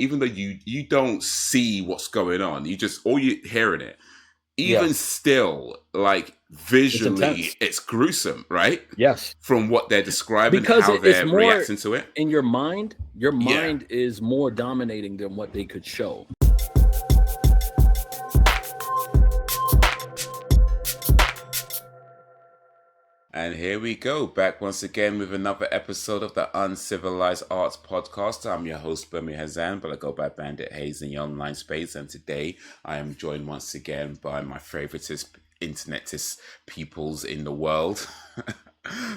even though you don't see what's going on, all you hearing it. Even still, like visually, it's gruesome, right? Yes. From what they're describing, because how it's they're more reacting to it. In your mind is more dominating than what they could show. And here we go, back once again with another episode of the Uncivilized Arts podcast. I'm your host, Bundy Hazan, but I go by Bandit, Haze in the online space. And today I am joined once again by my favoritist internetist peoples in the world,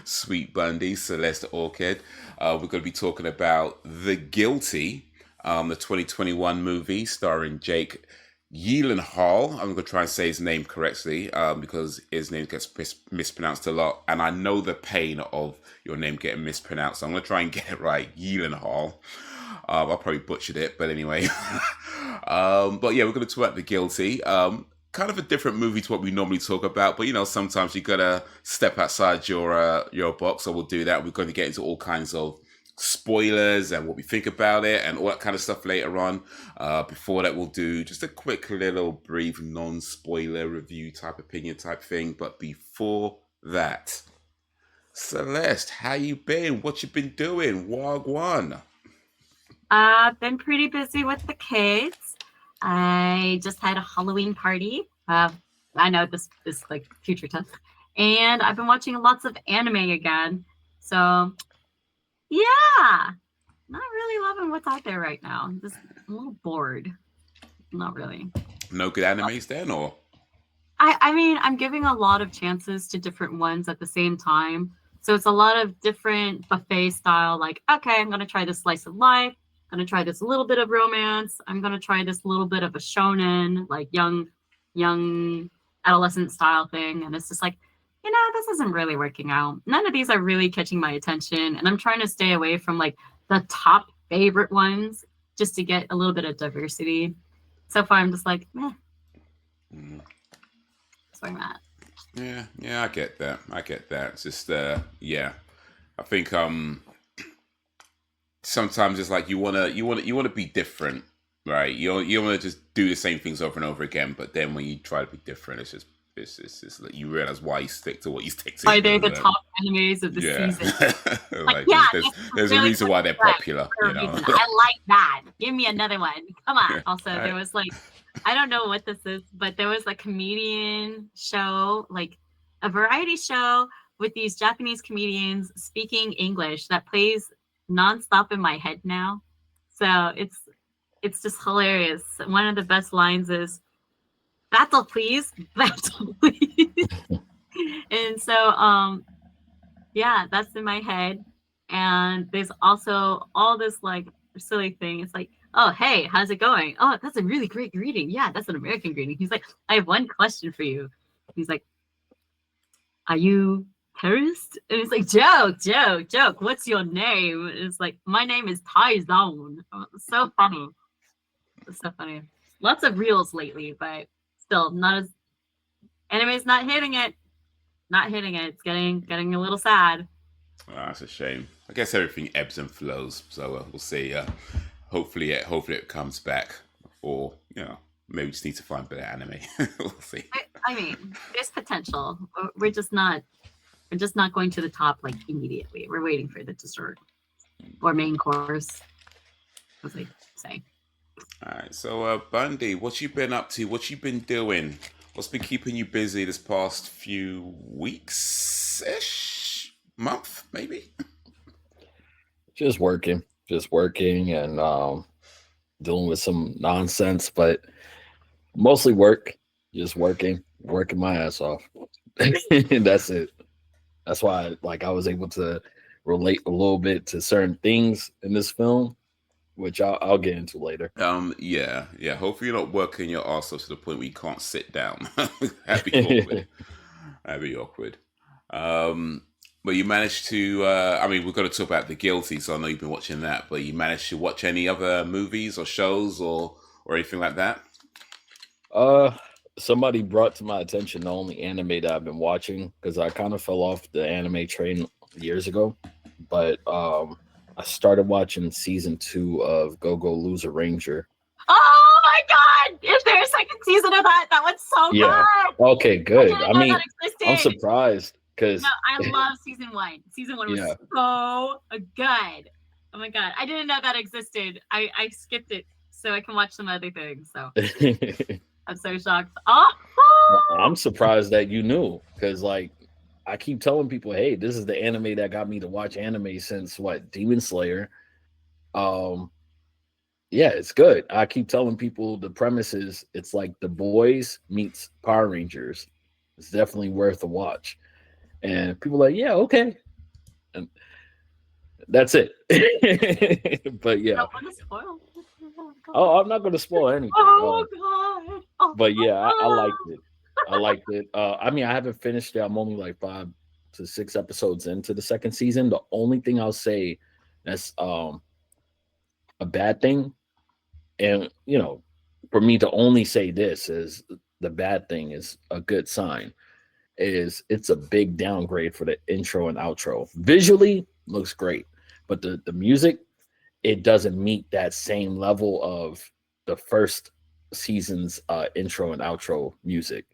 Sweet Bundy, Celeste Orchid. We're going to be talking about The Guilty, the 2021 movie starring Jake Gyllenhaal. I'm going to try and say his name correctly because his name gets mispronounced a lot. And I know the pain of your name getting mispronounced. So I'm going to try and get it right. Gyllenhaal. I probably butchered it, but anyway. But yeah, we're going to talk about The Guilty. Kind of a different movie to what we normally talk about. But, you know, sometimes you got to step outside your box. So we'll do that. We're going to get into all kinds of spoilers and what we think about it and all that kind of stuff later on. Before that, we'll do just a quick little brief non-spoiler review type opinion type thing. But before that, Celeste, how you been? What you been doing? Wagwan. I've been pretty busy with the kids. I just had a Halloween party. I know this is like future tense. And I've been watching lots of anime again. So yeah, not really loving what's out there right now. Just a little bored. Not really. No good animes then, or? I mean, I'm giving a lot of chances to different ones at the same time. So it's a lot of different buffet style, like, okay, I'm going to try this slice of life. I'm going to try this little bit of romance. I'm going to try this little bit of a shonen, like young adolescent style thing. And it's just like, you know, this isn't really working out. None of these are really catching my attention. And I'm trying to stay away from like the top favorite ones just to get a little bit of diversity. So far, I'm just like, meh. That's where I'm at. Yeah, I get that. It's just, yeah. I think sometimes it's like you wanna be different, right? You don't want to just do the same things over and over again. But then when you try to be different, it's just like you realize why you stick to what you stick to. Why they're the top animes of the season. Like, there's really a reason why they're popular. You know? I like that. Give me another one. Come on. Also, there was like, I don't know what this is, but there was a comedian show, like a variety show with these Japanese comedians speaking English that plays nonstop in my head now. So it's just hilarious. One of the best lines is, "Battle, please. Battle, please." And so, yeah, that's in my head. And there's also all this like silly thing. It's like, oh, hey, how's it going? Oh, that's a really great greeting. Yeah, that's an American greeting. He's like, I have one question for you. He's like, are you terrorist? And it's like, joke. What's your name? And it's like, my name is Tyzone. So funny. It's so funny. Lots of reels lately, but still not as anime's not hitting it. It's getting a little sad. Oh, that's a shame. I guess everything ebbs and flows, so we'll see. Hopefully it comes back, or you know, maybe we just need to find better anime. We'll see. I mean, there's potential. We're just not going to the top like immediately. We're waiting for the dessert or main course, as they say. All right, so Bundy, what you been up to? What you been doing? What's been keeping you busy this past few weeks-ish? Month, maybe? Just working and dealing with some nonsense, but mostly work. Just working my ass off. And that's it. That's why I was able to relate a little bit to certain things in this film, which I'll get into later. Yeah. Hopefully you're not working your ass off to the point where you can't sit down. That'd be awkward. But you managed to, I mean, we're going to talk about The Guilty, so I know you've been watching that, but you managed to watch any other movies or shows or anything like that? Somebody brought to my attention the only anime that I've been watching, because I kind of fell off the anime train years ago. But I started watching season 2 of Go Go Loser Ranger. Oh my god! Is there a second season of that? That one's so Yeah. good. Okay, good. I I didn't know mean, that existed. I'm surprised because No, I love season 1. Season 1 was Yeah. so good. Oh my god, I didn't know that existed. I skipped it so I can watch some other things. So I'm so shocked. Oh, I'm surprised that you knew because, like, I keep telling people, hey, this is the anime that got me to watch anime since what, Demon Slayer. Yeah, it's good. I keep telling people the premise is it's like The Boys meets Power Rangers. It's definitely worth a watch. And people are like, yeah, okay. And that's it. But yeah. don't want to spoil. Oh, I'm not going to spoil anything. Oh god. Oh, But yeah, I liked it. I liked it. I mean, I haven't finished it. I'm only like 5 to 6 episodes into the second season. The only thing I'll say that's a bad thing, and you know, for me to only say this is the bad thing is a good sign, is it's a big downgrade for the intro and outro. Visually looks great, but the music, it doesn't meet that same level of the first season's intro and outro music.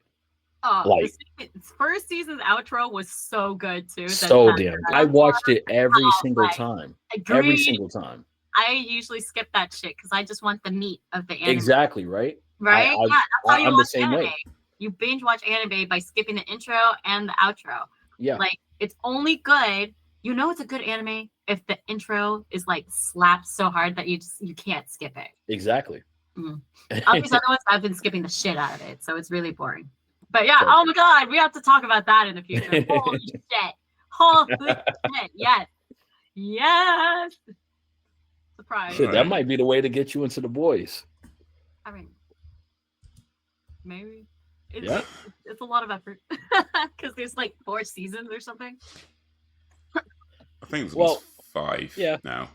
Oh, Like, the first season's outro was so good too. so damn. I watched it every Oh, single right. time. Every Agreed. single time. I usually skip that shit because I just want the meat of the anime. Exactly, right? Right? Yeah, that's how you I'm watch the same anime. way. You binge watch anime by skipping the intro and the outro. Yeah. Like, it's only good. You know it's a good anime if the intro is like slapped so hard that you can't skip it. Exactly. All these other ones, I've been skipping the shit out of it, so it's really boring. But yeah, oh my god, we have to talk about that in the future. Holy shit. Holy shit. Yes. Yes. Surprise. Shit, that might be the way to get you into The Boys. I mean, maybe. It's a lot of effort because there's like 4 seasons or something. I think it's 5 now.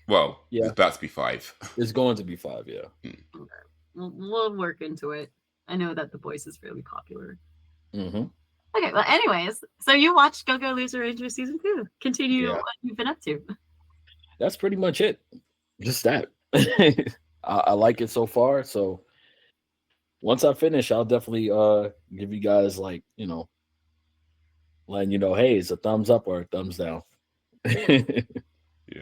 Well, it's about to be 5. It's going to be 5, yeah. Okay. We'll work into it. I know that The Boys is really popular. Mm-hmm. Okay, well, anyways, so you watched Go Go Loser Ranger season 2. Continue what you've been up to. That's pretty much it. Just that. I like it so far. So once I finish, I'll definitely give you guys, like, you know, letting you know, hey, it's a thumbs up or a thumbs down. Yeah,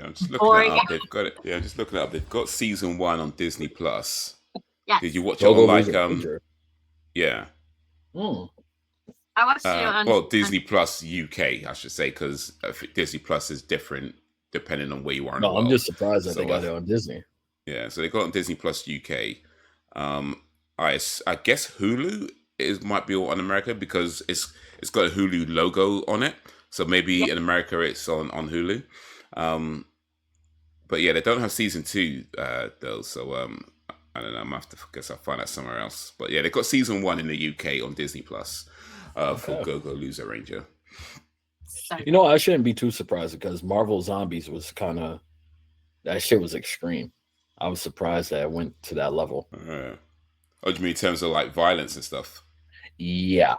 I'm just looking it up. They've got it. Yeah, just looking it up. They've got season 1 on Disney Plus. Yes. Did you watch it on like yeah? I watched it on Disney Plus UK, I should say, because Disney Plus is different depending on where you are in the world. I'm just surprised that they got it on Disney. Yeah, so they got it on Disney Plus UK. I guess Hulu might be on America because it's got a Hulu logo on it. So maybe in America it's on Hulu. But yeah, they don't have season 2 though. So I don't know. I'm gonna have to guess I'll find out somewhere else. But yeah, they got season 1 in the UK on Disney Plus for Go Go Loser Ranger. You know, I shouldn't be too surprised because Marvel Zombies was kind of, that shit was extreme. I was surprised that it went to that level. Oh, do you mean in terms of like violence and stuff? Yeah.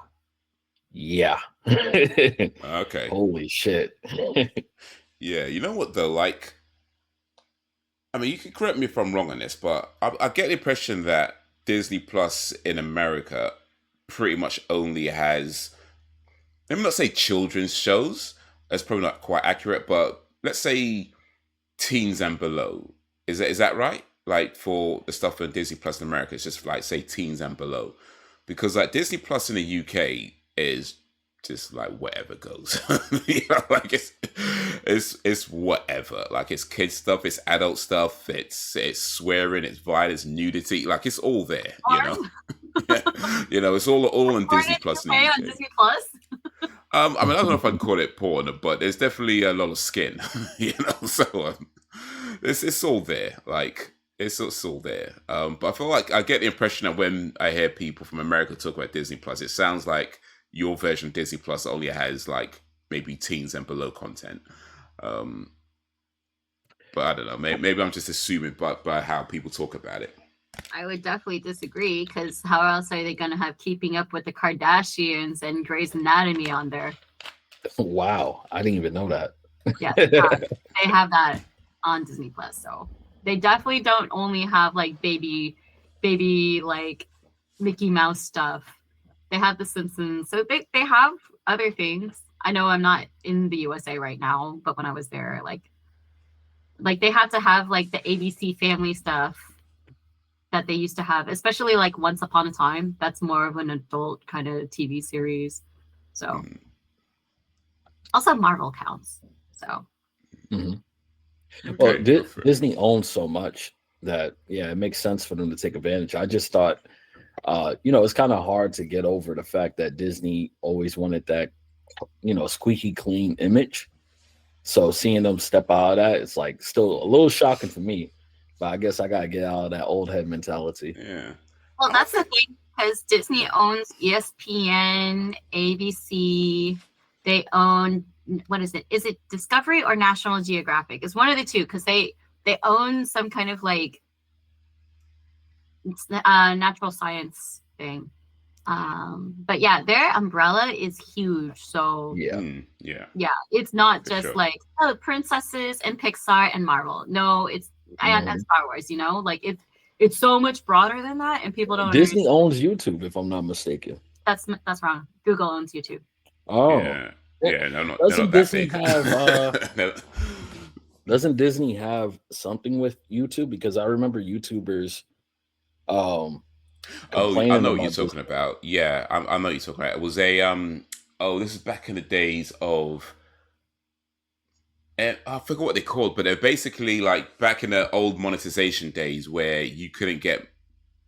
Okay. Holy shit. Yeah, you know what though? Like, I mean, you can correct me if I'm wrong on this, but I get the impression that Disney Plus in America pretty much only has, let me not say children's shows. That's probably not quite accurate, but let's say teens and below. Is that right? Like for the stuff on Disney Plus in America, it's just like say teens and below, because like Disney Plus in the UK is just like whatever goes. You know, like it's whatever. Like it's kids stuff, it's adult stuff, it's swearing, it's violence, nudity. Like it's all there. You know, you know, it's all on Disney Plus. On Disney Plus. I mean, I don't know if I can call it porn, but there's definitely a lot of skin. You know, so it's all there. Like it's all there. But I feel like I get the impression that when I hear people from America talk about Disney Plus, it sounds like your version of Disney Plus only has like maybe teens and below content. But I don't know. Maybe I'm just assuming by how people talk about it. I would definitely disagree because how else are they going to have Keeping Up with the Kardashians and Grey's Anatomy on there? Wow, I didn't even know that. Yes, they have that on Disney Plus. So they definitely don't only have like baby like Mickey Mouse stuff. They have The Simpsons. So they have other things. I know I'm not in the USA right now, but when I was there, like they had to have like the ABC Family stuff that they used to have, especially like Once Upon a Time. That's more of an adult kind of TV series. So also Marvel counts. So Mm-hmm. Well, Okay, Disney owns so much that it makes sense for them to take advantage. I just thought, it's kind of hard to get over the fact that Disney always wanted that, squeaky clean image. So seeing them step out of that, it's like still a little shocking for me. But I guess I gotta get out of that old head mentality. Yeah. well, that's the thing because Disney owns ESPN, ABC. They own what is it? Is it Discovery or National Geographic? It's one of the two because they own some kind of like natural science thing. But yeah, their umbrella is huge. So Yeah. it's not For just sure. like princesses and Pixar and Marvel. No, it's and Star Wars. Like it's so much broader than that, and people don't. Disney owns YouTube, if I'm not mistaken. That's wrong. Google owns YouTube. Oh, Yeah. Yeah, no, not doesn't that Disney big. have? No. Doesn't Disney have something with YouTube? Because I remember YouTubers Oh, I complaining know what you're about talking Disney. about. Yeah, I know what you're talking about. It was a oh, this is back in the days of I forgot what they called, but they're basically like back in the old monetization days where you couldn't get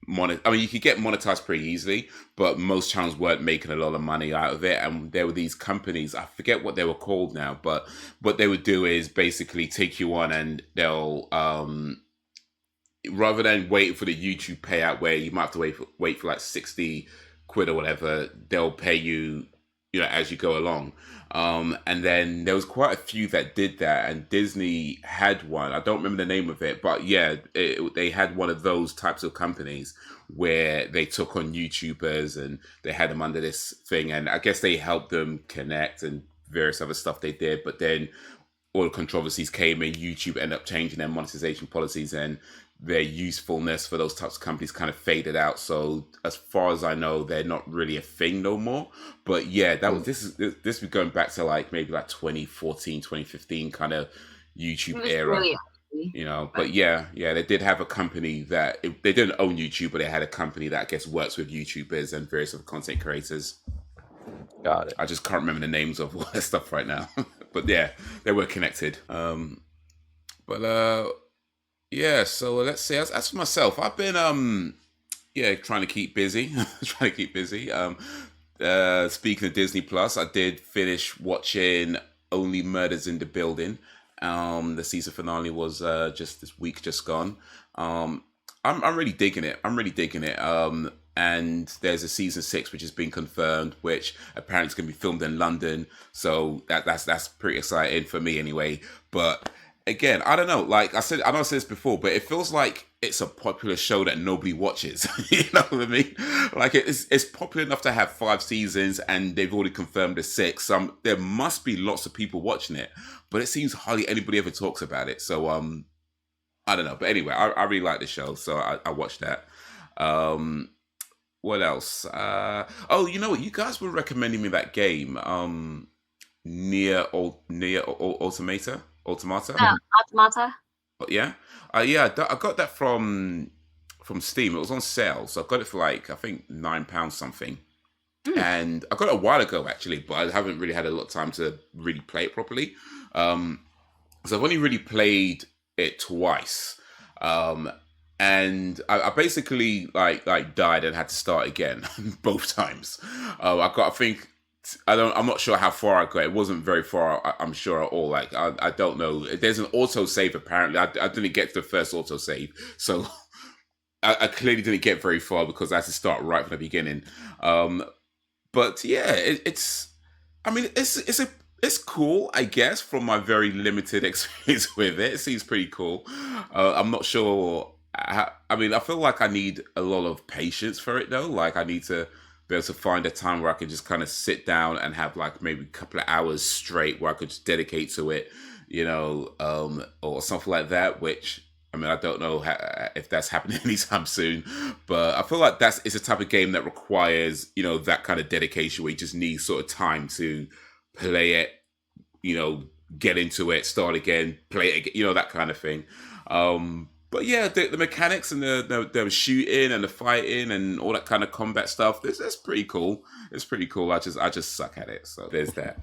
I mean, you could get monetized pretty easily, but most channels weren't making a lot of money out of it. And there were these companies, I forget what they were called now, but what they would do is basically take you on and they'll rather than waiting for the YouTube payout where you might have to wait for like 60 quid or whatever, they'll pay you, as you go along. And then there was quite a few that did that, and Disney had one. I don't remember the name of it, but yeah, they had one of those types of companies where they took on YouTubers and they had them under this thing, and I guess they helped them connect and various other stuff they did. But then all the controversies came in. YouTube ended up changing their monetization policies, and their usefulness for those types of companies kind of faded out. So as far as I know, they're not really a thing no more. But yeah, this was going back to like maybe like 2014, 2015 kind of YouTube era. Really But yeah, they did have a company that they didn't own YouTube, but they had a company that I guess works with YouTubers and various other content creators. Got it. I just can't remember the names of all that stuff right now. But yeah, they were connected. Yeah, so let's see. As for myself, I've been trying to keep busy. Speaking of Disney Plus, I did finish watching Only Murders in the Building. The season finale was just this week, just gone. I'm really digging it. And there's a season 6 which has been confirmed, which apparently is going to be filmed in London. So that's pretty exciting for me anyway. But again, I don't know. Like I said, I know I said this before, but it feels like it's a popular show that nobody watches. You know what I mean? Like it's popular enough to have 5 seasons, and they've already confirmed a 6. There must be lots of people watching it, but it seems hardly anybody ever talks about it. So I don't know. But anyway, I really like the show, so I watched that. What else? Oh, you know what? You guys were recommending me that game, Nier Automata. Automata. Yeah, I got that from Steam. It was on sale, so I got it for like I think £9 something. And I got it a while ago actually, but I haven't really had a lot of time to really play it properly. So I've only really played it twice. And I basically like died and had to start again both times. I'm not sure how far I got. It wasn't very far, I'm sure at all. Like I don't know. There's an auto save apparently. I didn't get to the first auto save, so I clearly didn't get very far because I had to start right from the beginning. But yeah, it's cool, I guess, from my very limited experience with it. It seems pretty cool. I'm not sure. I feel like I need a lot of patience for it though. Like I need to be able to find a time where I could just kind of sit down and have like maybe a couple of hours straight where I could just dedicate to it, or something like that. Which, I mean, I don't know if that's happening anytime soon, but I feel like it's a type of game that requires, that kind of dedication where you just need sort of time to play it, get into it, start again, play it again, that kind of thing. But yeah, the mechanics and the shooting and the fighting and all that kind of combat stuff, that's pretty cool. It's pretty cool. I just suck at it. So there's that.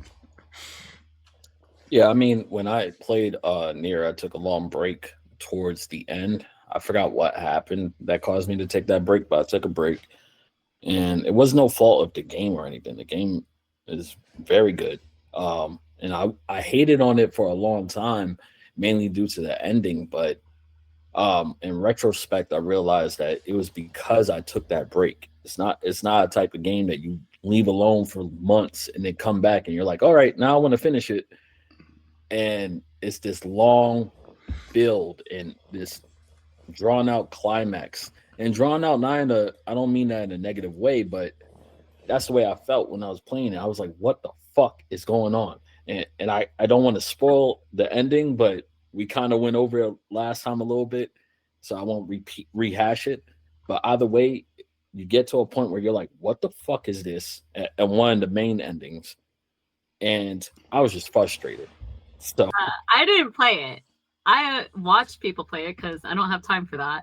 Yeah, I mean, when I played Nier, I took a long break towards the end. I forgot what happened that caused me to take that break, but I took a break. And it was no fault of the game or anything. The game is very good. And I hated on it for a long time, mainly due to the ending. But in retrospect, I realized that it was because I took that break. It's not a type of game that you leave alone for months and then come back and you're like, all right, now I want to finish it. And it's this long build and this drawn out climax. And drawn out, I don't mean that in a negative way, but that's the way I felt when I was playing it. I was like, what the fuck is going on? And I don't want to spoil the ending, but we kind of went over it last time a little bit, so I won't rehash it. But either way, you get to a point where you're like, what the fuck is this? At one of the main endings. And I was just frustrated. So I didn't play it. I watched people play it because I don't have time for that.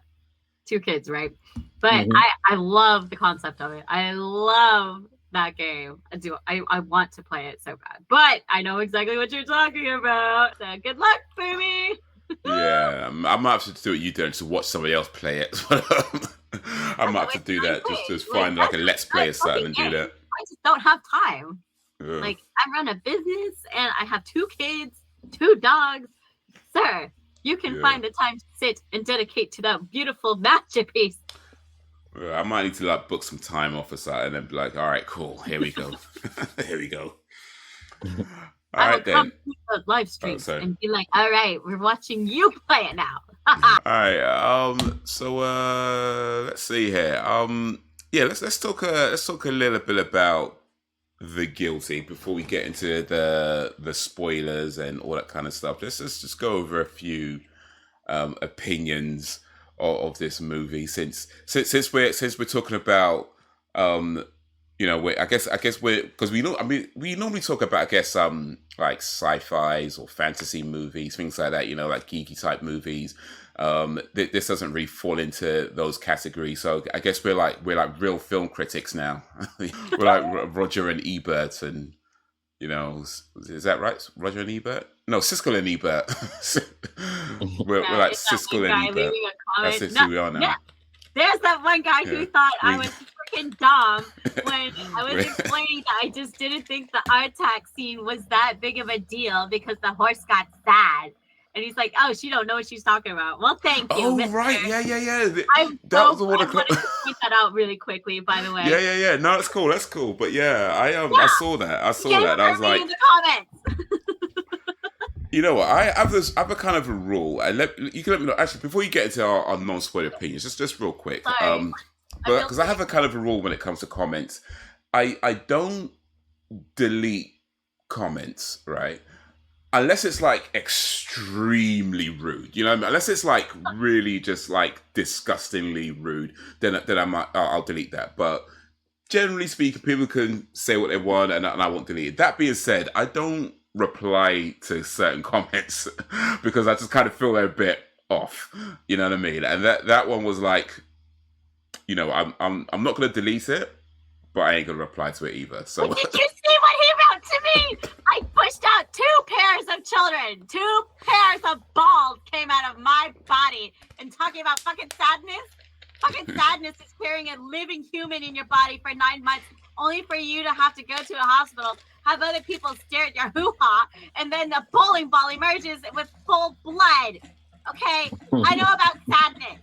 2 kids, right? But I love the concept of it. I love that game. I want to play it so bad. But I know exactly what you're talking about. So good luck, Boomy. Yeah, I might have to do what you do and to watch somebody else play it. I might have to do that. Just find like a let's play or something and do that. I just don't have time. Yeah. Like, I run a business and I have 2 kids, 2 dogs. Sir, you can find the time to sit and dedicate to that beautiful masterpiece. I might need to like book some time off or something and then be like, all right, cool, here we go. Here we go. All right, then. Come to the live stream and be like, all right, we're watching you play it now. All right. So let's see here. Let's talk a little bit about The Guilty before we get into the spoilers and all that kind of stuff. Let's just go over a few opinions of this movie since we're talking about I guess we're, because we normally talk about, I guess, like sci-fis or fantasy movies, things like that, like geeky type movies. This doesn't really fall into those categories. So I guess we're like real film critics now. We're like Roger and Ebert, and is that right? Roger and Ebert? No, Siskel and Ebert. we're like Siskel and Ebert. That's just who we are now. Yeah. There's that one guy who thought I was freaking dumb when I was explaining that I just didn't think the art attack scene was that big of a deal because the horse got sad. And he's like, oh, she don't know what she's talking about. Well, thank you. Oh, Mr. right. Yeah. I wanted to point that out really quickly, by the way. Yeah. No, that's cool. But yeah, I saw that. I was like, in the comments. You know what? I have a kind of a rule. You can let me know. Actually, before you get into our non-spoiler opinions, just real quick. But because I have a kind of a rule when it comes to comments, I don't delete comments, right? Unless it's like extremely rude, unless it's like really just like disgustingly rude, then I'll delete that. But generally speaking, people can say what they want, and I won't delete it. That being said, I don't reply to certain comments because I just kind of feel they're a bit off. You know what I mean? And that one was like, I'm not gonna delete it, but I ain't gonna reply to it either. So did you see what he wrote to me? I pushed out 2 pairs of children. 2 pairs of balls came out of my body. And talking about fucking sadness? Fucking sadness is carrying a living human in your body for 9 months, only for you to have to go to a hospital, have other people stare at your hoo-ha, and then the bowling ball emerges with full blood. Okay? I know about sadness.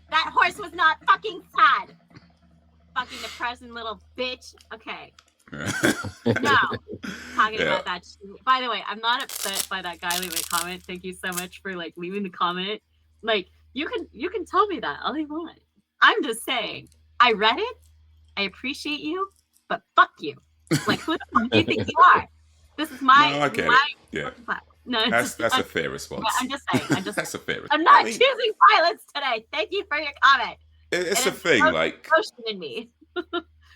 That horse was not fucking sad. Fucking depressing little bitch. Okay. No. Talking about that shit. By the way, I'm not upset by that guy leaving a comment. Thank you so much for like leaving the comment. Like, you can tell me that all you want. I'm just saying, I read it. I appreciate you. but fuck you. Like, who the fuck do you think you are? This is my No, I get my it. Yeah. platform. No, That's a fair response. I'm just saying. That's a fair response. I'm not choosing violence today. Thank you for your comment. It's a thing, like emotion in me.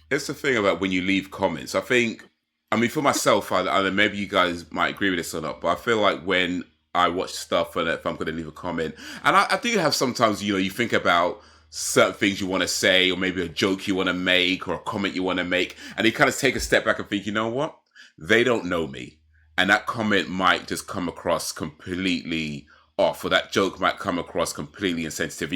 it's the thing about when you leave comments. I mean, for myself, I don't know, maybe you guys might agree with this or not, but I feel like when I watch stuff and if I'm going to leave a comment, and I do have sometimes, you think about certain things you want to say, or maybe a joke you want to make, or a comment you want to make, and you kind of take a step back and think, you know what? They don't know me. And that comment might just come across completely off, or that joke might come across completely insensitive.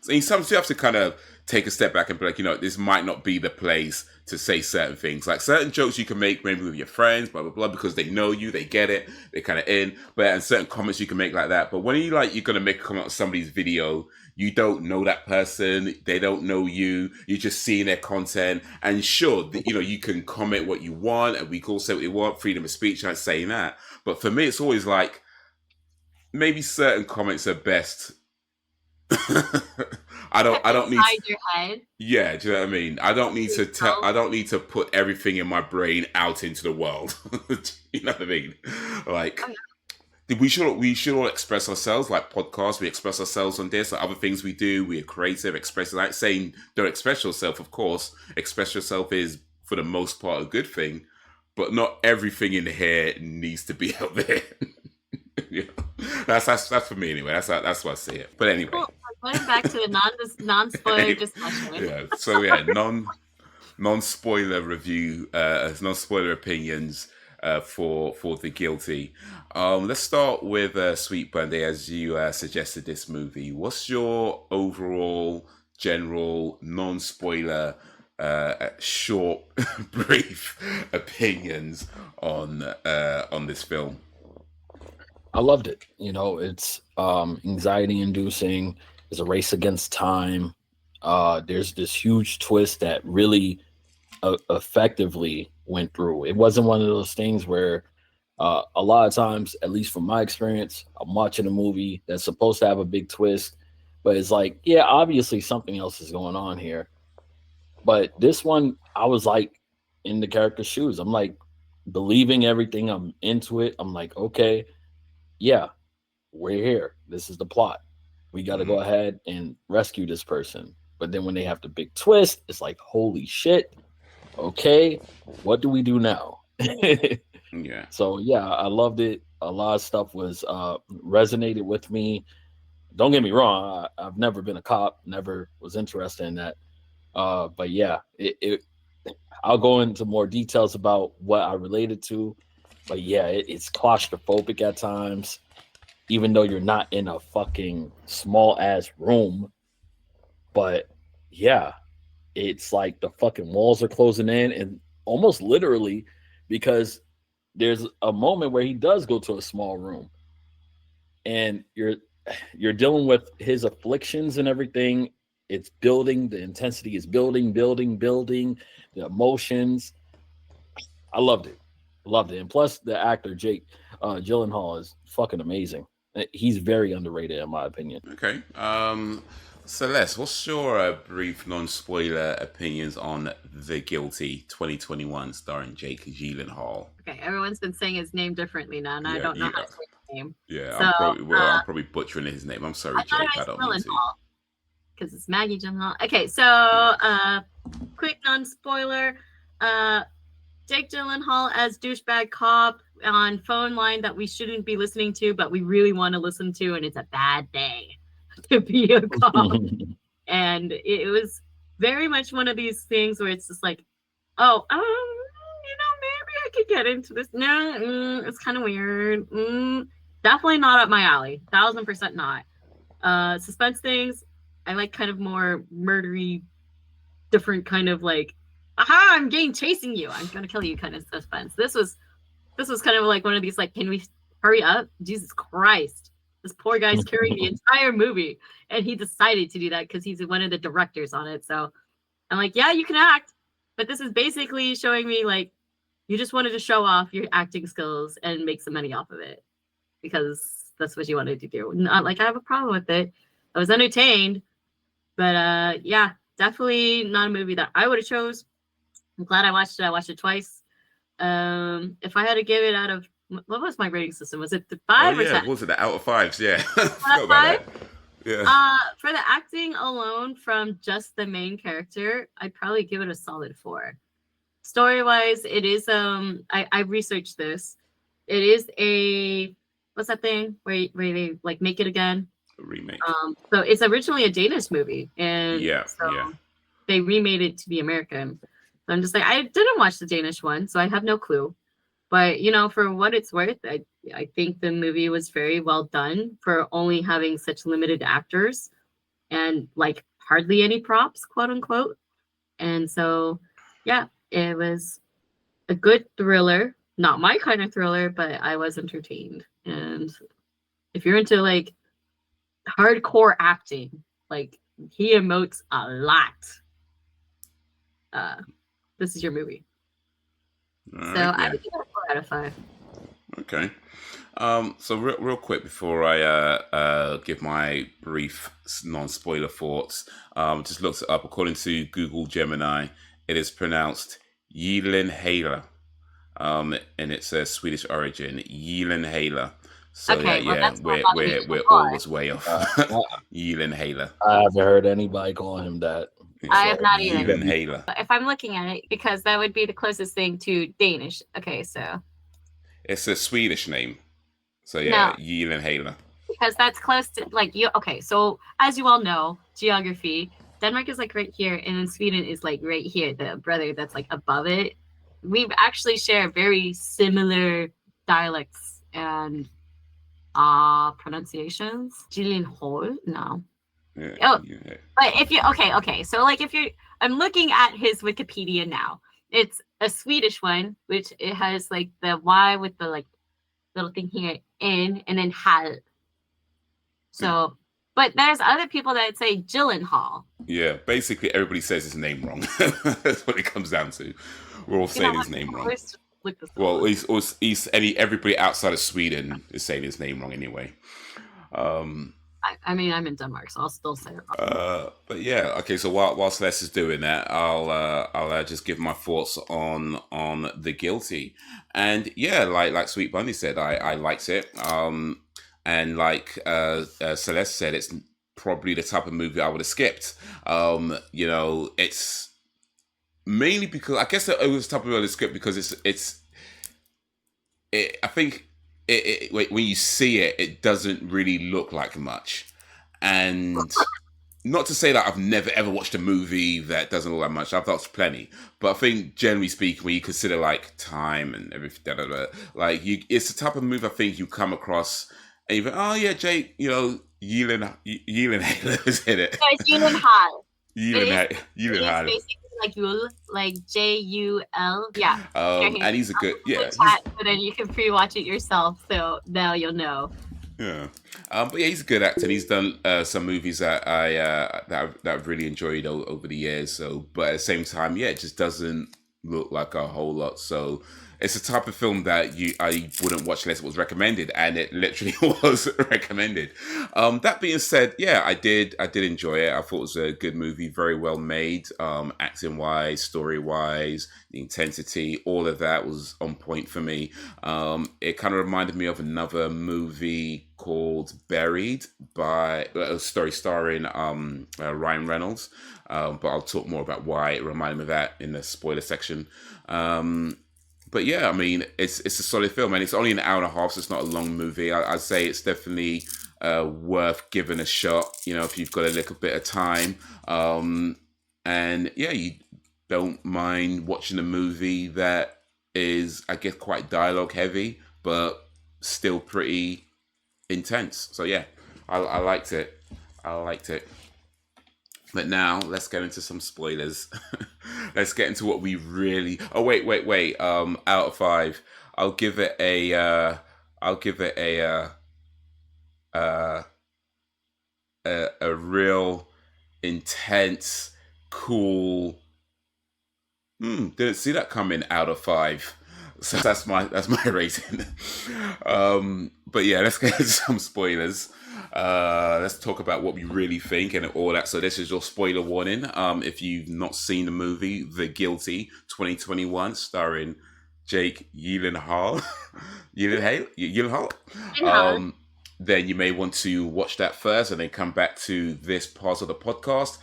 Sometimes you have to kind of take a step back and be like, this might not be the place to say certain things. Like certain jokes you can make maybe with your friends, blah, blah, blah, because they know you, they get it, they're kind of in. And certain comments you can make like that. But when you're going to make a comment on somebody's video, you don't know that person, they don't know you, you're just seeing their content. And sure, you can comment what you want, and we can all say what you want, freedom of speech, I'm not saying that. But for me, it's always like, maybe certain comments are best. I don't need your head. Yeah, do you know what I mean? I don't need to put everything in my brain out into the world. You know what I mean? Like, we should all express ourselves, like podcasts. We express ourselves on this, like other things we do. We are creative, express. Like saying, don't express yourself. Of course, express yourself is for the most part a good thing, but not everything in here needs to be out there. Yeah, that's for me anyway. That's what I see it. But anyway, going back to the non-spoiler discussion. Yeah. So non-spoiler review, non-spoiler opinions for The Guilty. Let's start with Sweet Bundy, as you suggested this movie. What's your overall, general, non-spoiler, short, brief opinions on this film? I loved it. It's anxiety inducing. It's a race against time. There's this huge twist that really effectively went through. It wasn't one of those things where a lot of times, at least from my experience, I'm watching a movie that's supposed to have a big twist, but it's like, yeah, obviously something else is going on here. But this one, I was like in the character's shoes. I'm like believing everything. I'm into it. I'm like, okay, yeah, we're here. This is the plot. We got to go ahead and rescue this person. But then when they have the big twist, it's like, holy shit. Okay, what do we do now? Yeah. So yeah, I loved it. A lot of stuff was resonated with me. Don't get me wrong. I've never been a cop. Never was interested in that. But yeah, I'll go into more details about what I related to. But yeah, it's claustrophobic at times, even though you're not in a fucking small ass room. But yeah, it's like the fucking walls are closing in, and almost literally, because there's a moment where he does go to a small room, and you're dealing with his afflictions and everything. It's building, the intensity is building, the emotions. I loved it. And plus the actor Jake Gyllenhaal is fucking amazing. He's very underrated in my opinion. Okay. Celeste, what's your brief non-spoiler opinions on The Guilty 2021 starring Jake Gyllenhaal? Okay, everyone's been saying his name differently now, and I don't know how to say his name. Yeah, so, I'm probably butchering his name. I'm sorry, Jake. I don't mean to. Because it's Maggie Gyllenhaal. Okay, so quick non-spoiler. Jake Gyllenhaal as douchebag cop on phone line that we shouldn't be listening to, but we really want to listen to, and it's a bad day to be a cop. And it was very much one of these things where it's just like, maybe I could get into this. No, it's kind of weird. Definitely not up my alley. 1000% not. Suspense things, I like kind of more murdery, different kind of like, aha, I'm chasing you, I'm gonna kill you kind of suspense. This was kind of like one of these like, can we hurry up? Jesus Christ, this poor guy's carrying the entire movie, and he decided to do that because he's one of the directors on it. So I'm like, yeah, you can act, but this is basically showing me like you just wanted to show off your acting skills and make some money off of it because that's what you wanted to do. Not like I have a problem with it. I was entertained, but yeah, definitely not a movie that I would have chose. I'm glad I watched it. I watched it twice. If I had to give it out of what was my rating system? Was it 5 or 10? What was it? The out of 5s? Yeah, Out forgot of about 5? that. Yeah. For the acting alone from just the main character, I'd probably give it a solid 4. Story wise, it is I researched this. It is a what's that thing where they like make it again? A remake. So it's originally a Danish movie, and so they remade it to be American. So I'm just like, I didn't watch the Danish one, so I have no clue. But for what it's worth, I think the movie was very well done for only having such limited actors and like hardly any props, quote unquote. And so, yeah, it was a good thriller. Not my kind of thriller, but I was entertained. And if you're into like hardcore acting, like he emotes a lot. This is your movie. I would give it a 4 out of 5. Okay. So real quick before I give my brief non-spoiler thoughts, just looked it up. According to Google Gemini, it is pronounced Gyllenhaal, and it's a Swedish origin. Gyllenhaal. So okay, we're always way off. Gyllenhaal. I haven't heard anybody calling him that. I have not either. Gyllenhaal. If I'm looking at it, because that would be the closest thing to Danish. Okay, so it's a Swedish name. So yeah, no. Gyllenhaal. Because that's close to like you. Okay, so as you all know, geography. Denmark is like right here, and then Sweden is like right here. The brother that's like above it. We actually share very similar dialects and pronunciations. Gyllenhaal, no. Yeah. But if you okay, so like if you're, I'm looking at his Wikipedia now. It's a Swedish one, which it has like the Y with the like little thing here in, and then hal. So, but there's other people that say Gyllenhaal. Yeah, basically everybody says his name wrong. That's what it comes down to. We're all saying his name wrong. Well, everybody outside of Sweden is saying his name wrong anyway. I mean, I'm in Denmark, so I'll still say it wrong. But yeah, okay. So while Celeste is doing that, I'll just give my thoughts on The Guilty, and yeah, like Sweet Bundy said, I liked it. And like Celeste said, it's probably the type of movie I would have skipped. It's mainly because I guess it was the type of movie I would have skipped because I think. When you see it, it doesn't really look like much. And not to say that I've never ever watched a movie that doesn't look like much. I've watched plenty. But I think generally speaking, when you consider like time and everything, it's the type of movie I think you come across and you think, oh yeah, Jake, Gyllenhaal is in it. No, it's Gyllenhaal. Gyllenhaal. Basically like Yul, like Jul. Yeah. And he's a good chat, but then you can pre-watch it yourself, so now you'll know. Yeah. But yeah, he's a good actor. He's done some movies that I've really enjoyed over the years. So, but at the same time, yeah, it just doesn't look like a whole lot. So it's a type of film that I wouldn't watch unless it was recommended, and it literally was recommended. That being said, yeah, I did enjoy it. I thought it was a good movie, very well made, acting wise, story wise, the intensity, all of that was on point for me. It kind of reminded me of another movie called Buried starring Ryan Reynolds. But I'll talk more about why it reminded me of that in the spoiler section. But yeah, I mean, it's a solid film, and it's only an hour and a half, so it's not a long movie. I'd say it's definitely worth giving a shot, if you've got a little bit of time. And yeah, you don't mind watching a movie that is, I guess, quite dialogue heavy, but still pretty intense. So yeah, I liked it. But now let's get into some spoilers. Let's get into what we really. Oh wait. Out of 5, I'll give it a real intense, cool. Didn't see that coming. Out of 5. So that's my rating. But yeah, let's get into some spoilers. Let's talk about what we really think and all that. So this is your spoiler warning. If you've not seen the movie The Guilty 2021, starring Jake Gyllenhaal, then you may want to watch that first and then come back to this part of the podcast.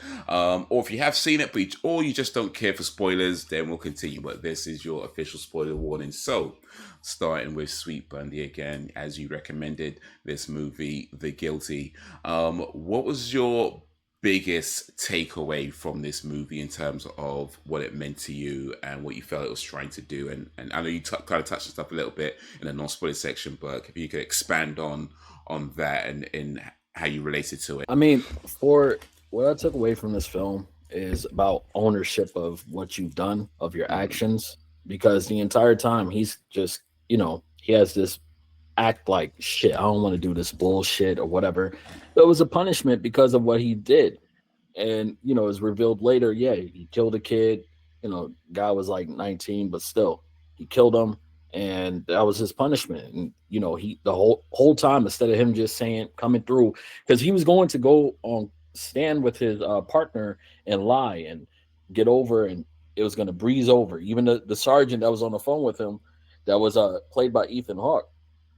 Or if you have seen it, or you just don't care for spoilers, then we'll continue. But this is your official spoiler warning. So, starting with Sweet Bundy again, as you recommended this movie, The Guilty. What was your biggest takeaway from this movie in terms of what it meant to you and what you felt it was trying to do? And I know you kind of touched on stuff a little bit in the non-spoiler section, but if you could expand on that and in how you related to it. I mean, for what I took away from this film is about ownership of what you've done, of your actions, because the entire time he's just, he has this act like, shit, I don't want to do this bullshit or whatever. But it was a punishment because of what he did. And, it's revealed later, yeah, he killed a kid. Guy was like 19, but still, he killed him. And that was his punishment. And he the whole time, instead of him just coming through, because he was going to go on stand with his partner and lie and get over, and it was going to breeze over. Even the sergeant that was on the phone with him, that was played by Ethan Hawke,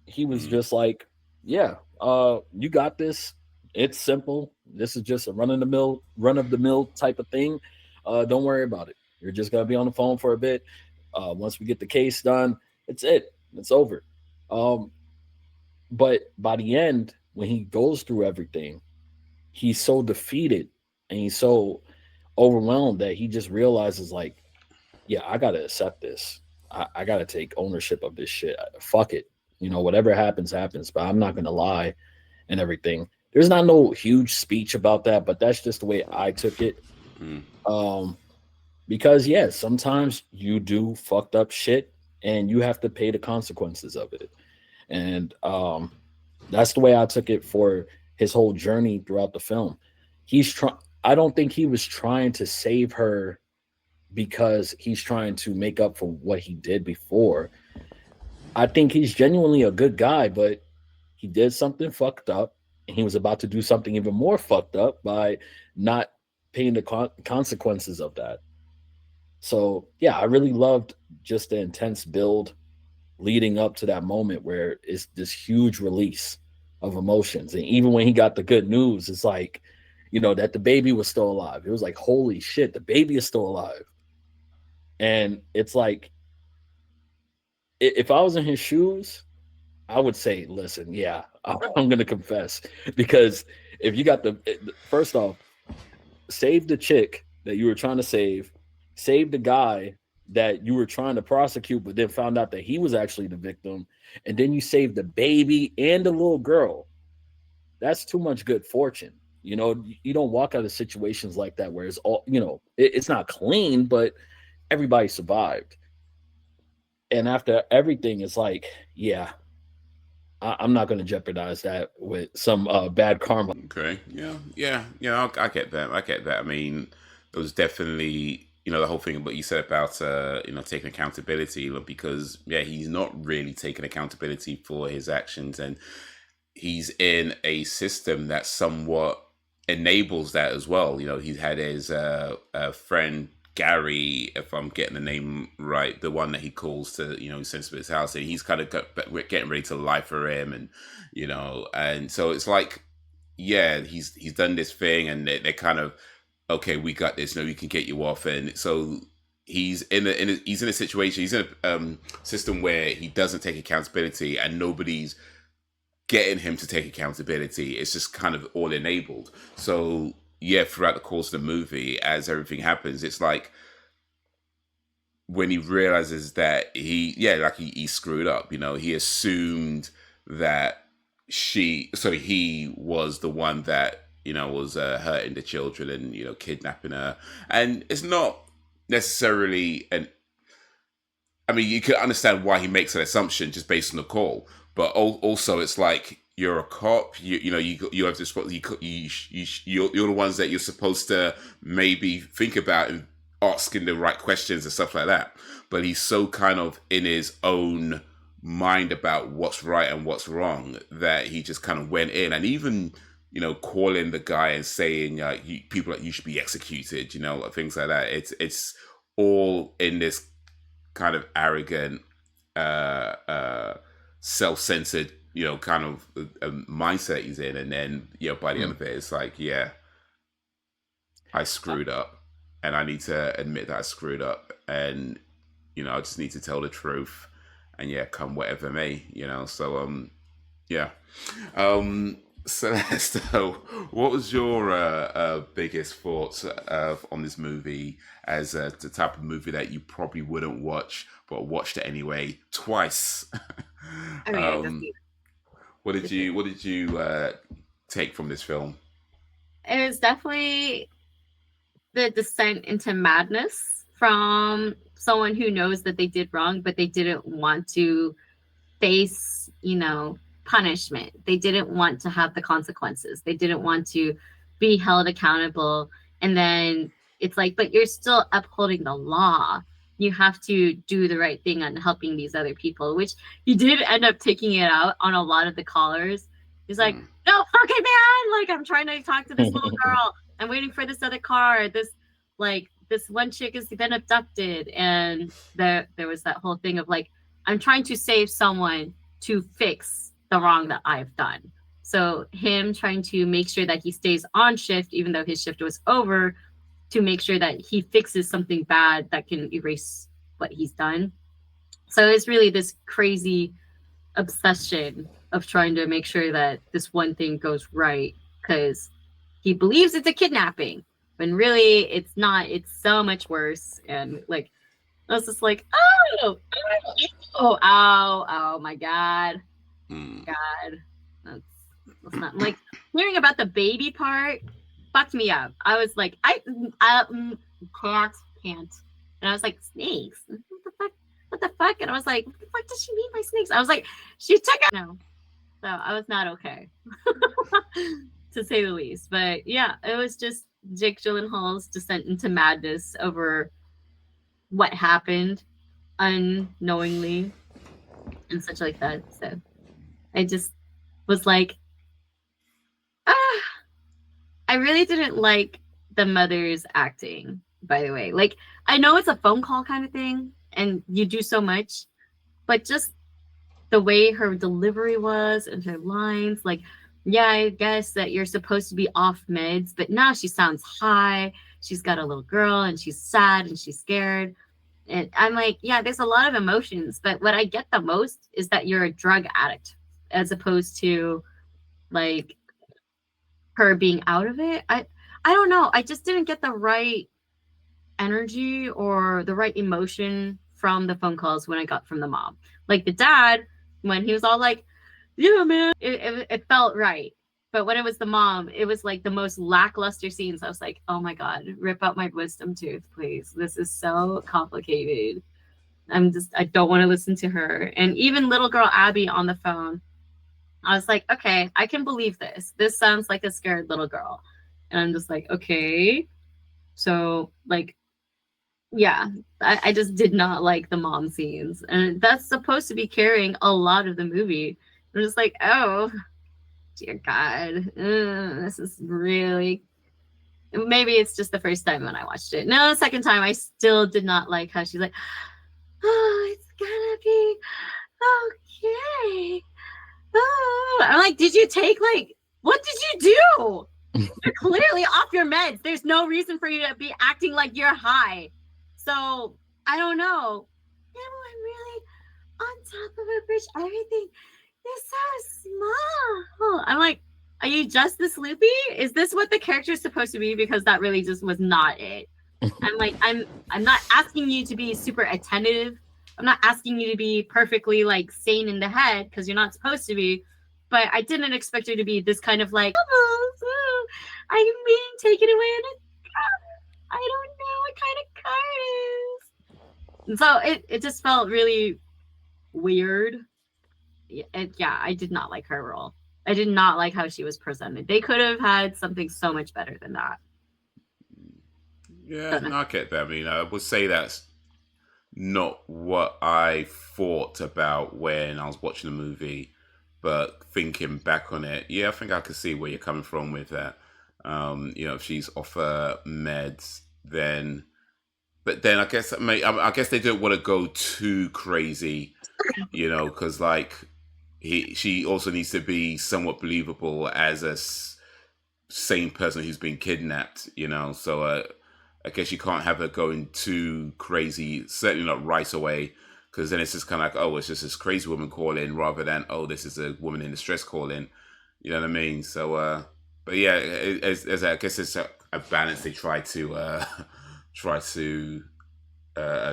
he was just like, yeah, you got this. It's simple. This is just a run of the mill type of thing. Don't worry about it. You're just gonna be on the phone for a bit. Once we get the case done, it's over. But by the end, when he goes through everything, he's so defeated and he's so overwhelmed that he just realizes, like, yeah, I gotta accept this. I gotta take ownership of this shit. Fuck it. Whatever happens, but I'm not gonna lie and everything. There's not no huge speech about that, but that's just the way I took it. Because sometimes you do fucked up shit and you have to pay the consequences of it. And that's the way I took it for his whole journey throughout the film. I don't think he was trying to save her because he's trying to make up for what he did before. I think he's genuinely a good guy, but he did something fucked up, and he was about to do something even more fucked up by not paying the consequences of that. So, yeah, I really loved just the intense build leading up to that moment where it's this huge release of emotions. And even when he got the good news, it's like, that the baby was still alive. It was like, holy shit, the baby is still alive. And it's like, if I was in his shoes, I would say, listen, yeah, I'm going to confess. Because if you got first off, save the chick that you were trying to save the guy that you were trying to prosecute, but then found out that he was actually the victim, and then you save the baby and the little girl. That's too much good fortune. You don't walk out of situations like that where it's all, it's not clean, but everybody survived. And after everything, it's like, yeah, I'm not going to jeopardize that with some bad karma. Okay. Yeah. I get that. I mean, it was definitely, the whole thing what you said about, taking accountability, because, he's not really taking accountability for his actions. And he's in a system that somewhat enables that as well. He's had his friend, Gary, if I'm getting the name right, the one that he calls to, he sends to his house, and he's kind of getting ready to lie for him, and and so it's like, he's done this thing, and they're kind of, okay, we got this, we can get you off, and so he's in a situation, he's in a system where he doesn't take accountability, and nobody's getting him to take accountability. It's just kind of all enabled. So throughout the course of the movie, as everything happens, it's like when he realizes that he screwed up, he assumed that he was the one that, was hurting the children and, kidnapping her. And it's not necessarily you could understand why he makes an assumption just based on the call, but also it's like, you're a cop. You have this. You're the ones that you're supposed to maybe think about asking the right questions and stuff like that. But he's so kind of in his own mind about what's right and what's wrong that he just kind of went in, and even calling the guy and saying people like you should be executed, like things like that. It's all in this kind of arrogant, self-centered, kind of mindset he's in, and then by the end of it, it's like, yeah, I screwed up, and I need to admit that I screwed up, and I just need to tell the truth, and come whatever may, So yeah. Celeste, what was your biggest thoughts on this movie as the type of movie that you probably wouldn't watch but watched it anyway twice? What did you take from this film? It was definitely the descent into madness from someone who knows that they did wrong, but they didn't want to face, punishment. They didn't want to have the consequences. They didn't want to be held accountable. And then it's like, but you're still upholding the law. You have to do the right thing on helping these other people, which he did end up taking it out on a lot of the callers. He's like, no, fucking man. Like, I'm trying to talk to this little girl. I'm waiting for this other car. This one chick has been abducted. And there was that whole thing of like, I'm trying to save someone to fix the wrong that I've done. So him trying to make sure that he stays on shift, even though his shift was over, to make sure that he fixes something bad that can erase what he's done. So it's really this crazy obsession of trying to make sure that this one thing goes right, because he believes it's a kidnapping, when really it's not. It's so much worse. And like, I was just like, oh my God. God, that's not like hearing about the baby part fucked me up. I was like, I can't. And I was like, snakes? What the fuck? And I was like, what the fuck does she mean by snakes? I was like, she took it. No. So I was not okay, to say the least. But yeah, it was just Jake Gyllenhaal's descent into madness over what happened unknowingly and such like that. So I just was like, I really didn't like the mother's acting, by the way. Like, I know it's a phone call kind of thing, and you do so much, but just the way her delivery was and her lines, like, yeah, I guess that you're supposed to be off meds, but now she sounds high. She's got a little girl, and she's sad, and she's scared. And I'm like, yeah, there's a lot of emotions, but what I get the most is that you're a drug addict, as opposed to like her being out of it. I don't know. I just didn't get the right energy or the right emotion from the phone calls when I got from the mom. Like the dad, when he was all like, yeah, man, it felt right. But when it was the mom, it was like the most lackluster scenes. I was like, oh my God, rip out my wisdom tooth, please. This is so complicated. I don't want to listen to her. And even little girl Abby on the phone, I was like, okay, I can believe this. This sounds like a scared little girl. And I'm just like, okay. So, like, yeah, I just did not like the mom scenes. And that's supposed to be carrying a lot of the movie. I'm just like, oh, dear God. This is really... Maybe it's just the first time when I watched it. No, the second time, I still did not like how she's like, oh, it's gonna be okay. Oh. I'm like, did you take, like, what did you do? You're clearly off your meds. There's no reason for you to be acting like you're high. So, I don't know. I'm really on top of a bridge. Everything is so small. I'm like, are you just this loopy? Is this what the character is supposed to be? Because that really just was not it. I'm like, I'm not asking you to be super attentive. I'm not asking you to be perfectly like sane in the head, because you're not supposed to be. But I didn't expect you to be this kind of like, oh, I'm being taken away in a car. I don't know what kind of car it is. And so it just felt really weird. And yeah, I did not like her role. I did not like how she was presented. They could have had something so much better than that. Yeah, no, I get that. I mean, I would say that's not what I thought about when I was watching the movie, but thinking back on it, yeah, I think I could see where you're coming from with that. If she's off her meds, then, but then I guess they don't want to go too crazy, because like she also needs to be somewhat believable as a sane person who's been kidnapped. So I guess you can't have her going too crazy, certainly not right away, because then it's just kind of like, oh, it's just this crazy woman calling rather than, oh, this is a woman in distress calling. You know what I mean? So, but yeah, I guess it's a balance they try to try to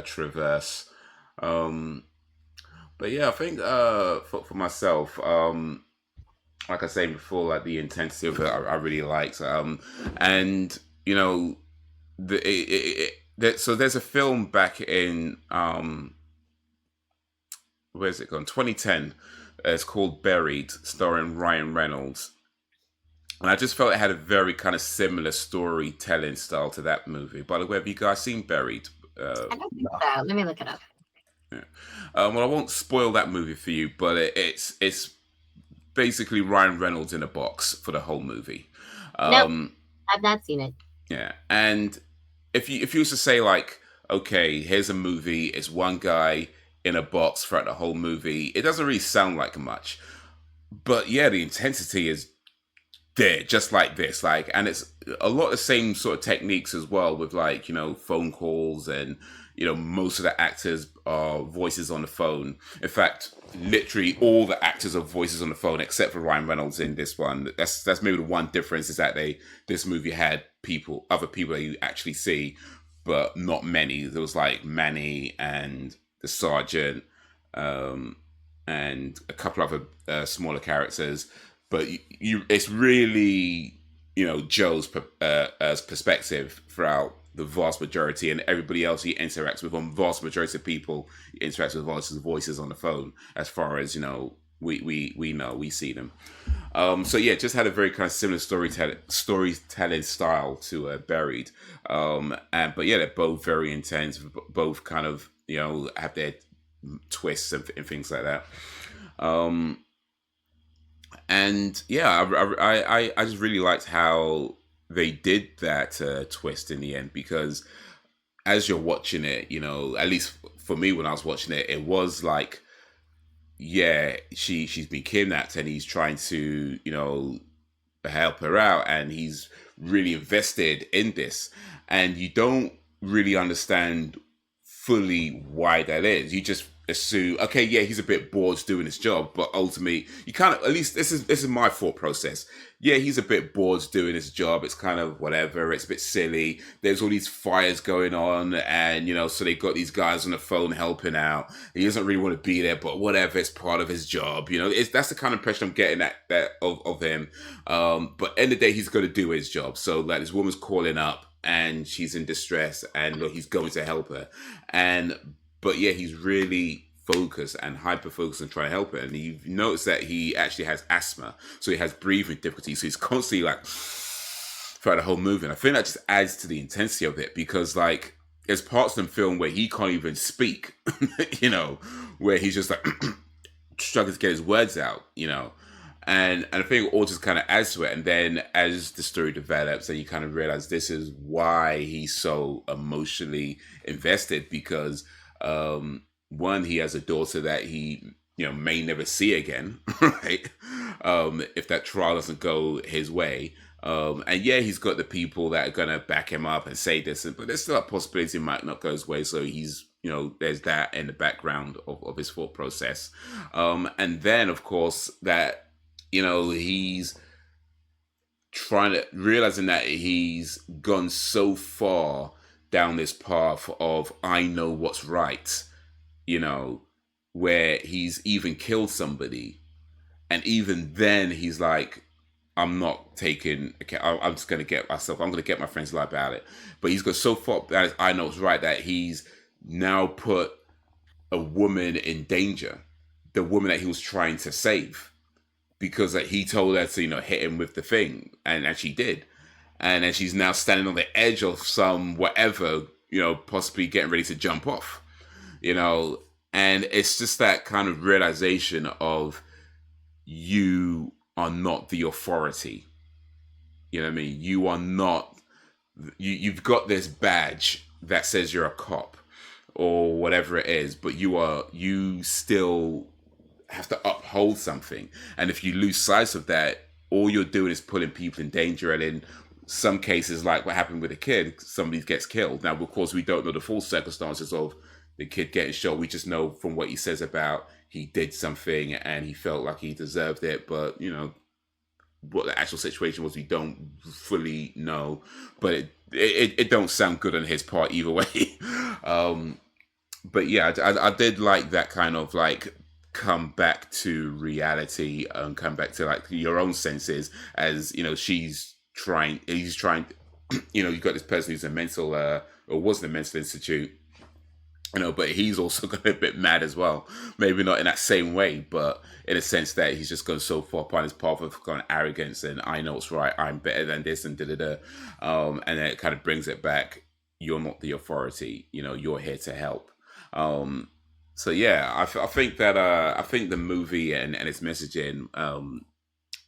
traverse. Um, but yeah, I think for myself, like I was saying before, like the intensity of it, I really liked. And so there's a film back in where's it gone? 2010. It's called Buried, starring Ryan Reynolds. And I just felt it had a very kind of similar storytelling style to that movie. By the way, have you guys seen Buried? I don't think so. Let me look it up. Yeah. Well, I won't spoil that movie for you, but it's basically Ryan Reynolds in a box for the whole movie. Nope, I've not seen it. Yeah, and if you was to say like, okay, here's a movie, it's one guy in a box throughout the whole movie, it doesn't really sound like much, but yeah, the intensity is there, just like this, like, and it's a lot of the same sort of techniques as well, with like phone calls, and most of the actors are voices on the phone. In fact, literally all the actors are voices on the phone except for Ryan Reynolds in this one. That's maybe the one difference, is that this movie had other people that you actually see, but not many. There was like Manny and the sergeant, and a couple other smaller characters. But it's really Joe's perspective throughout the vast majority, and everybody else he interacts with, on vast majority of people he interacts with, voices on the phone, as far as we see them. So yeah, just had a very kind of similar storytelling style to Buried. But yeah, they're both very intense, both kind of have their twists and things like that. And yeah, I just really liked how they did that twist in the end, because as you're watching it, at least for me when I was watching it, it was like, yeah, she's been kidnapped and he's trying to help her out, and he's really invested in this, and you don't really understand fully why that is. You just assume, okay, yeah, he's a bit bored doing his job, but ultimately you kind of, at least this is my thought process. Yeah, he's a bit bored doing his job. It's kind of whatever. It's a bit silly. There's all these fires going on, and so they've got these guys on the phone helping out. He doesn't really want to be there, but whatever. It's part of his job. That's the kind of impression I'm getting of him. But end of the day, he's going to do his job. So like, this woman's calling up, and she's in distress, and look, he's going to help her. But yeah, he's really focused and hyper focused on trying to help her. And you notice that he actually has asthma, so he has breathing difficulties. So he's constantly like throughout the whole movie. And I think that just adds to the intensity of it, because like there's parts of the film where he can't even speak, where he's just like struggling to get his words out, And I think it all just kind of adds to it. And then as the story develops, then you kind of realize this is why he's so emotionally invested, because one, he has a daughter that he may never see again, right? If that trial doesn't go his way. And yeah, he's got the people that are going to back him up and say this, but there's still a possibility it might not go his way. So he's, there's that in the background of his thought process. And then, of course, that, he's realizing that he's gone so far down this path of, I know what's right, where he's even killed somebody. And even then he's like, I'm not taking, I'm just going to get myself, I'm going to get my friends lie about it. But he's got so far that I know it's right, that he's now put a woman in danger, the woman that he was trying to save, because he told her to, hit him with the thing, and she did. and then she's now standing on the edge of some whatever, possibly getting ready to jump off, and it's just that kind of realization of you are not the authority. You know what I mean? You are not. You've got this badge that says you're a cop or whatever it is, but you still have to uphold something. And if you lose sight of that, all you're doing is putting people in danger. And in some cases, like what happened with a kid, somebody gets killed. Now, of course, we don't know the full circumstances of the kid getting shot. We just know from what he says about he did something and he felt like he deserved it. But, what the actual situation was, we don't fully know. But it don't sound good on his part either way. But yeah, I did like that kind of like come back to reality and come back to like your own senses as, he's trying, you've got this person who's a mental, or was in a mental institute, but he's also got a bit mad as well. Maybe not in that same way, but in a sense that he's just gone so far upon his path of kind of arrogance and I know what's right, I'm better than this and da-da-da. And then it kind of brings it back. You're not the authority, you're here to help. So yeah, I think that I think the movie and its messaging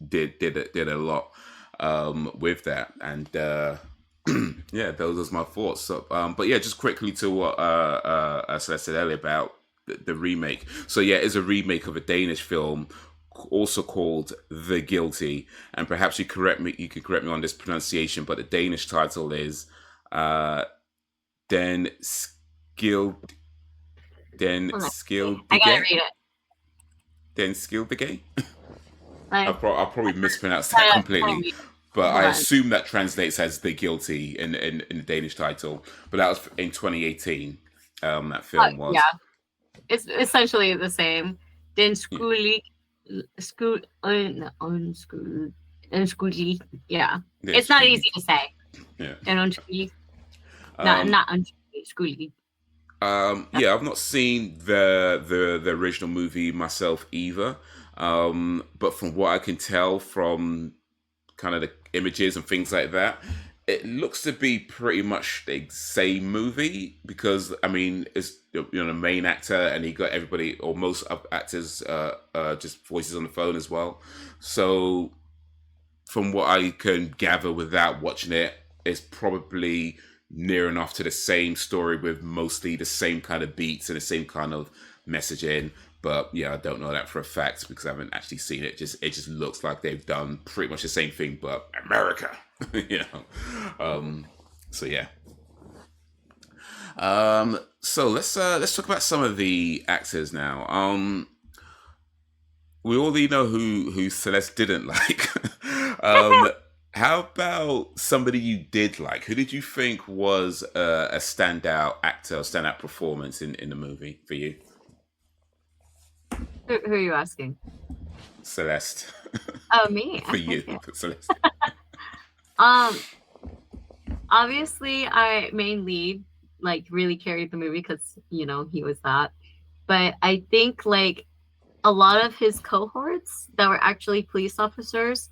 did a lot with that, and yeah, those are my thoughts. So, but yeah, just quickly to what Celeste said earlier about the remake. So yeah, it's a remake of a Danish film also called The Guilty, and perhaps you can correct me on this pronunciation, but the Danish title is Den Skilled. Den Skilled. I gotta read it. Den Skilled I'll probably mispronounce that completely. But I assume that translates as The Guilty in the Danish title. But that was in 2018. That film was. Yeah, it's essentially the same. Den Skuli, yeah. It's not easy to say. Yeah. Den Skuli, not Skuli. Yeah, I've not seen the original movie myself either. But from what I can tell from kind of the images and things like that, it looks to be pretty much the same movie because I mean it's the main actor and he got everybody or most actors just voices on the phone as well. So from what I can gather without watching it, it's probably near enough to the same story with mostly the same kind of beats and the same kind of messaging. But yeah, I don't know that for a fact because I haven't actually seen it. It just looks like they've done pretty much the same thing, but America, So yeah. So let's talk about some of the actors now. We already know who Celeste didn't like. How about somebody you did like? Who did you think was a standout actor, standout performance in the movie for you? Who are you asking? Celeste. Oh, me. For you, for Celeste. Obviously, main lead like really carried the movie because he was that. But I think like a lot of his cohorts that were actually police officers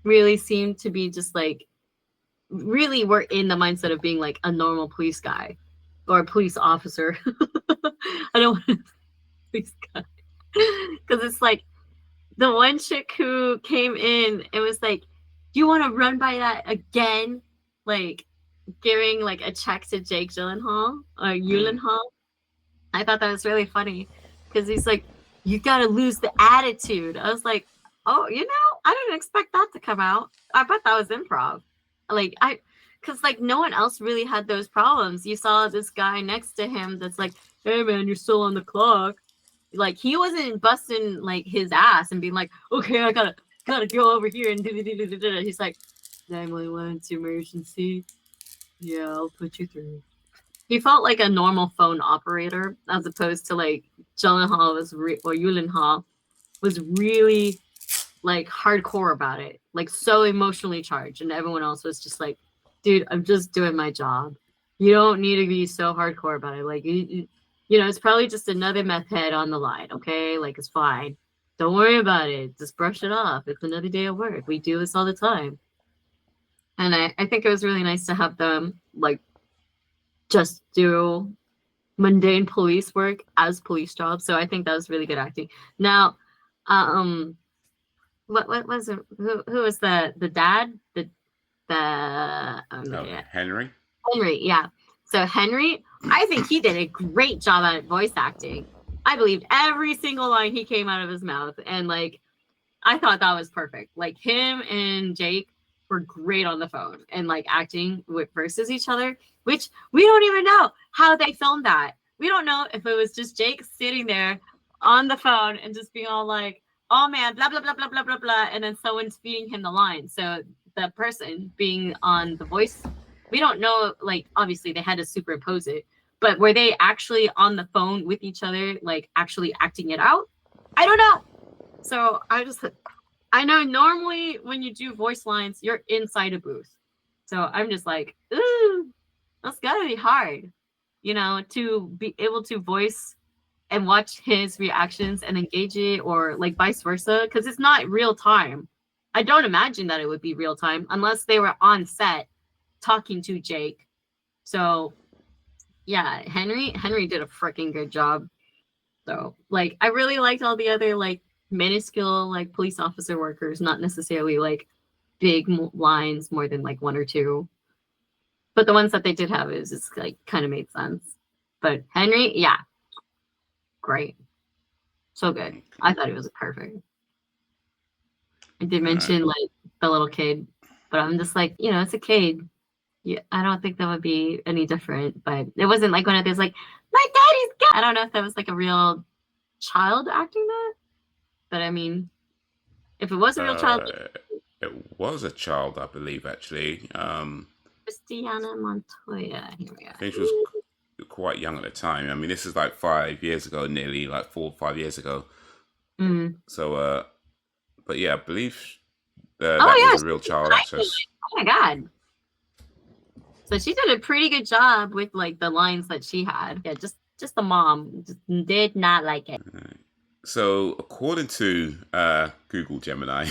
really seemed to be just like really were in the mindset of being like a normal police guy or a police officer. I don't want to police guy. Because it's like the one chick who came in, it was like, do you want to run by that again? Like giving like a check to Jake Gyllenhaal or Gyllenhaal. I thought that was really funny because he's like, you got to lose the attitude. I was like, oh, I didn't expect that to come out. I bet that was improv. Because like no one else really had those problems. You saw this guy next to him that's like, hey man, you're still on the clock. Like he wasn't busting like his ass and being like, okay, I gotta go over here and do. He's like, 911 to emergency. Yeah, I'll put you through. He felt like a normal phone operator as opposed to like Gyllenhaal was really like hardcore about it, like so emotionally charged, and everyone else was just like, dude, I'm just doing my job. You don't need to be so hardcore about it. Like it's probably just another meth head on the line, okay? Like, it's fine. Don't worry about it. Just brush it off. It's another day of work. We do this all the time. And I think it was really nice to have them like just do mundane police work as police jobs. So I think that was really good acting. Now, what was it? Who was the dad? Henry. Henry, yeah. So Henry, I think he did a great job at voice acting. I believed every single line he came out of his mouth, and like I thought that was perfect. Like him and Jake were great on the phone and like acting versus each other, which we don't even know how they filmed that. We don't know if it was just Jake sitting there on the phone and just being all like, "Oh man, blah blah blah blah blah blah blah," and then someone's feeding him the line. So the person being on the voice, we don't know. Like obviously they had to superimpose it, but were they actually on the phone with each other, like actually acting it out? I don't know. So I know normally when you do voice lines, you're inside a booth. So I'm just like, ooh, that's gotta be hard, to be able to voice and watch his reactions and engage it, or like vice versa, because it's not real time. I don't imagine that it would be real time unless they were on set talking to Jake. So yeah, Henry did a freaking good job. So like I really liked all the other like minuscule like police officer workers, not necessarily like big lines, more than like one or two, but the ones that they did have is just like kind of made sense. But Henry, yeah, great, so good. I thought it was perfect. I did mention like the little kid, but I'm just like, it's a kid. Yeah, I don't think that would be any different. But it wasn't like one of those like, my daddy's gay. I don't know if that was like a real child acting that. But I mean, if it was a real child, it was a child, I believe, actually. Christiana Montoya. Here we are. I think she was quite young at the time. I mean, this is like 5 years ago, nearly like 4 or 5 years ago. So, but yeah, I believe that was a real child actress. Oh my god! So she did a pretty good job with like the lines that she had. Yeah, just the mom just did not like it. So, according to Google Gemini,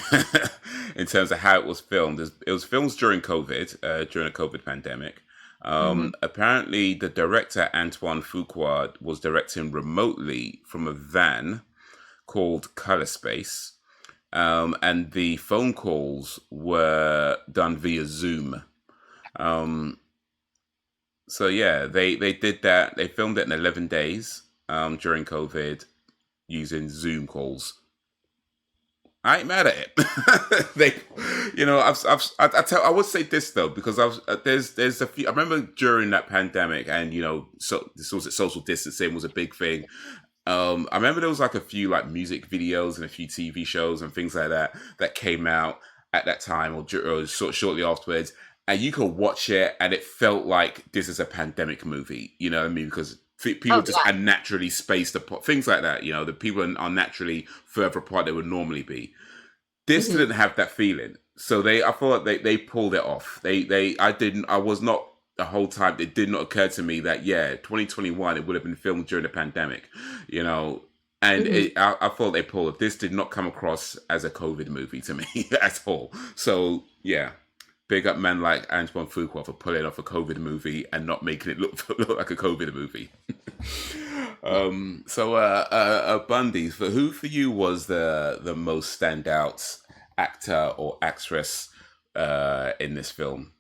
in terms of how it was filmed, it was filmed during COVID, during a COVID pandemic. Apparently, the director, Antoine Fuqua, was directing remotely from a van called Color Space. And the phone calls were done via Zoom. So, yeah, they did that. They filmed it in 11 days during COVID, using Zoom calls. I ain't mad at it. I would say this though, because there's a few. I remember during that pandemic, and so this was social distancing was a big thing. I remember there was like a few like music videos and a few TV shows and things like that came out at that time or sort of shortly afterwards, and you could watch it and it felt like this is a pandemic movie. You know what I mean? Because people just are naturally spaced apart, things like that. The people are naturally further apart than they would normally be. This didn't have that feeling, so I thought they pulled it off. I was not the whole time. It did not occur to me that 2021 it would have been filmed during the pandemic, and I thought they pulled it. This did not come across as a COVID movie to me at all. So yeah. Big up men like Antoine Fuqua for pulling off a COVID movie and not making it look like a COVID movie. Bundy, who for you was the most standout actor or actress in this film?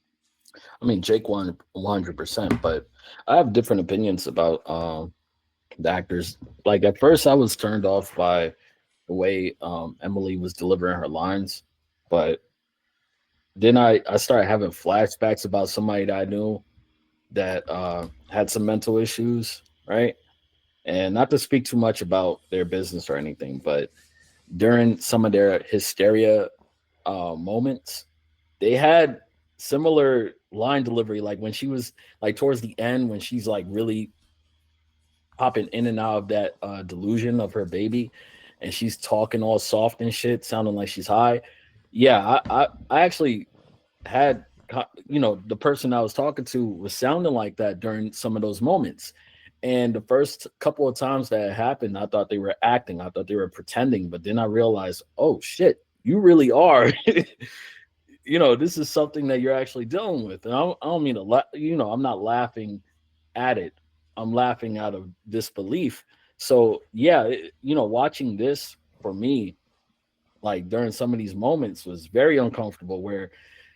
I mean, Jake won 100%, but I have different opinions about the actors. Like at first, I was turned off by the way Emily was delivering her lines, but then I started having flashbacks about somebody that I knew that had some mental issues, right? And not to speak too much about their business or anything, but during some of their hysteria moments, they had similar line delivery. Like when she was like towards the end, when she's like really popping in and out of that delusion of her baby, and she's talking all soft and shit, sounding like she's high. Yeah, I actually had, the person I was talking to was sounding like that during some of those moments. And the first couple of times that it happened, I thought they were acting. I thought they were pretending. But then I realized, oh, shit, you really are. this is something that you're actually dealing with. And I don't mean to I'm not laughing at it. I'm laughing out of disbelief. So yeah, watching this for me, like during some of these moments, was very uncomfortable. Where,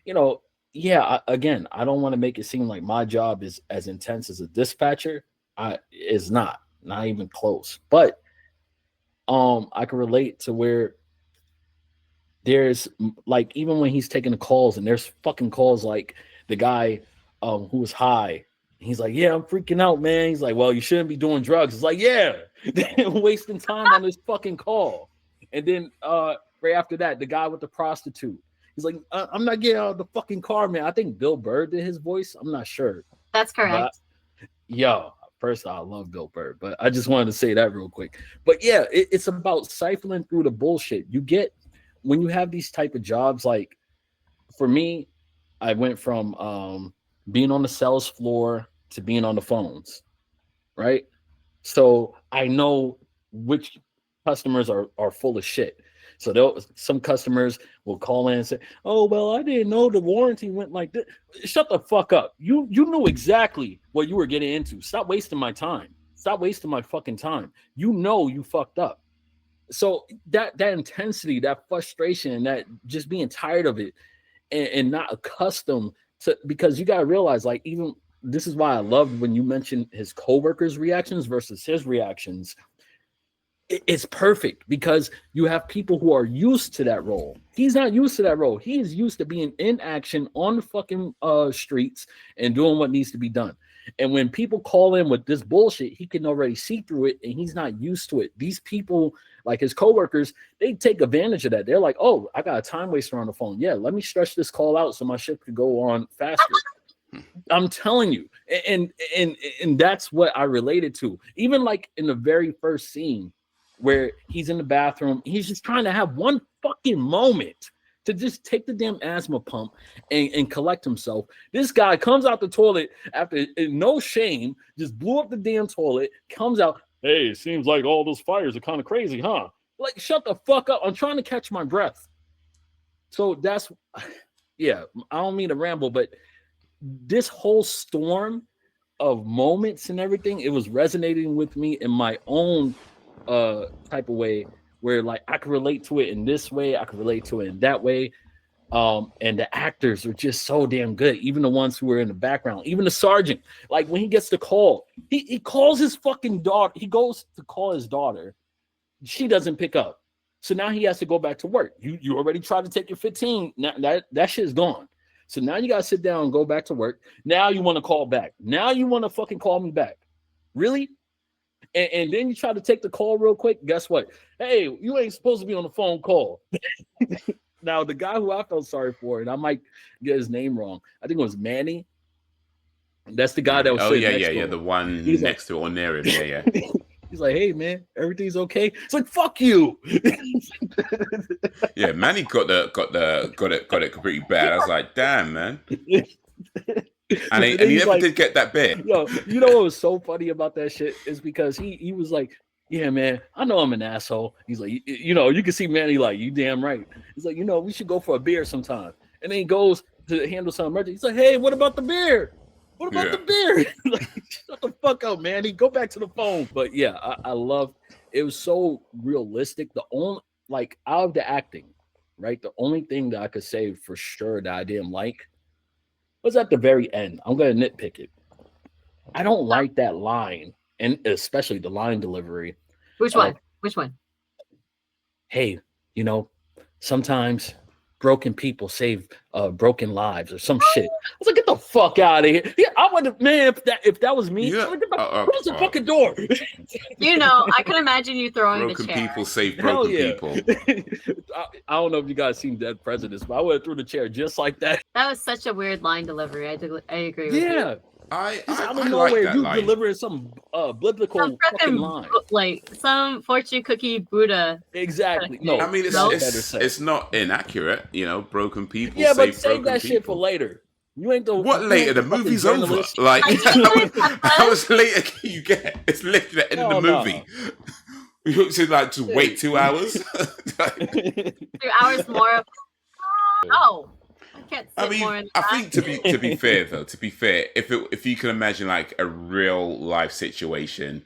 again, I don't want to make it seem like my job is as intense as a dispatcher. It's not even close. But I can relate to where there's like, even when he's taking the calls, and there's fucking calls like the guy who was high. He's like, yeah, I'm freaking out, man. He's like, well, you shouldn't be doing drugs. It's like, yeah, wasting time on this fucking call. And then right after that, the guy with the prostitute. He's like, I'm not getting out of the fucking car, man. I think Bill Burr did his voice. I'm not sure. That's correct. First, I love Bill Burr, but I just wanted to say that real quick. But yeah, it's about siphoning through the bullshit you get when you have these type of jobs. Like for me, I went from being on the sales floor to being on the phones, right? So I know which customers are full of shit. So some customers will call in and say, oh, well, I didn't know the warranty went like this. Shut the fuck up. You knew exactly what you were getting into. Stop wasting my time. Stop wasting my fucking time. You fucked up. So that intensity, that frustration, and that just being tired of it and not accustomed to, because you got to realize, like, even this is why I loved when you mentioned his coworkers' reactions versus his reactions. It's perfect because you have people who are used to that role. He's not used to that role. He is used to being in action on the fucking streets and doing what needs to be done. And when people call in with this bullshit, he can already see through it, and he's not used to it. These people, like his coworkers, they take advantage of that. They're like, oh, I got a time waster on the phone. Yeah, let me stretch this call out so my ship could go on faster. I'm telling you. And that's what I related to. Even like in the very first scene where he's in the bathroom, he's just trying to have one fucking moment to just take the damn asthma pump and collect himself. This guy comes out the toilet after no shame, just blew up the damn toilet, comes out, hey, it seems like all those fires are kind of crazy, huh? Like, shut the fuck up. I'm trying to catch my breath. So that's, yeah, I don't mean to ramble, but this whole storm of moments and everything, it was resonating with me in my own type of way, where like I could relate to it in this way, I could relate to it in that way. And the actors are just so damn good, even the ones who were in the background, even the sergeant. Like when he gets the call, he calls his fucking daughter. He goes to call his daughter. She doesn't pick up. So now he has to go back to work. You already tried to take your 15. Now that shit's gone. So now you gotta sit down and go back to work. Now you want to call back. Now you want to fucking call me back. Really? And then you try to take the call real quick. Guess what? Hey, you ain't supposed to be on the phone call. Now, the guy who I felt sorry for, and I might get his name wrong, I think it was Manny. That's the guy that was sitting next to him. The one He's next to or near him. Yeah. He's like, hey, man, everything's okay. It's like, fuck you. Yeah, Manny got it pretty bad. I was like, damn, man. And he never did get that bit. Yo, you know what was so funny about that shit is because he was like, yeah, man, I know I'm an asshole. He's like, you can see Manny like, you damn right. He's like, we should go for a beer sometime. And then he goes to handle some emergency. He's like, hey, what about the beer? What about the beer? Like, shut the fuck up, Manny. Go back to the phone. But yeah, I love it. Was so realistic. The only, like, out of the acting, right? The only thing that I could say for sure that I didn't like was at the very end. I'm going to nitpick it. I don't like that line, and especially the line delivery. Which one? Which one? Hey, sometimes broken people save broken lives or some shit. I was like, get the fuck out of here. Yeah, I would have, man, if that was me, close the fucking door. I could imagine you throwing broken the chair. People save broken people. I don't know if you guys seen Dead Presidents, but I would have threw the chair just like that. That was such a weird line delivery. I agree with you. Yeah. I don't know like where that you line. Delivering some biblical fucking line, like some fortune cookie Buddha. Exactly. No, I mean it's not inaccurate. Broken people. Yeah, but save that shit for later. You ain't the what later? The movie's over. Like how much later can you get? It's literally the end of the movie. You should to wait 2 hours. 2 hours more. Oh. Can't I sit more mean, in I that. think to be fair though, if you can imagine like a real life situation,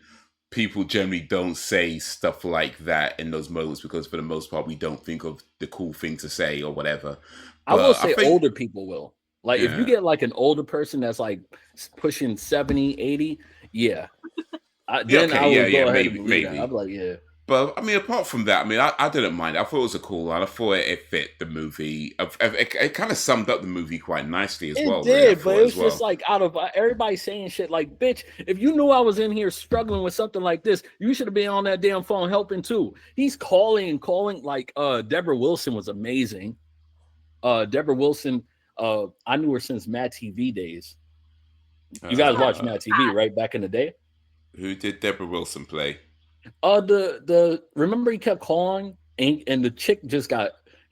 people generally don't say stuff like that in those moments because for the most part we don't think of the cool thing to say or whatever. I will But I say think, older people will. Like if you yeah, get like an older person that's like pushing 70, 80, yeah. yeah, Then okay, I yeah, would yeah, go ahead and maybe, believe that. I'd maybe. be like, yeah. But I mean, apart from that, I mean, I didn't mind. I thought it was a cool line. I thought it fit the movie. It kind of summed up the movie quite nicely as It well. Really, I did, but thought it as was just well. like out of everybody saying shit like, bitch, if you knew I was in here struggling with something like this, you should have been on that damn phone helping too. He's calling and calling. Like Debra Wilson was amazing. Debra Wilson, I knew her since Mad TV days. You guys watched Mad TV, right? Back in the day. Who did Debra Wilson play? The remember he kept calling and the chick just got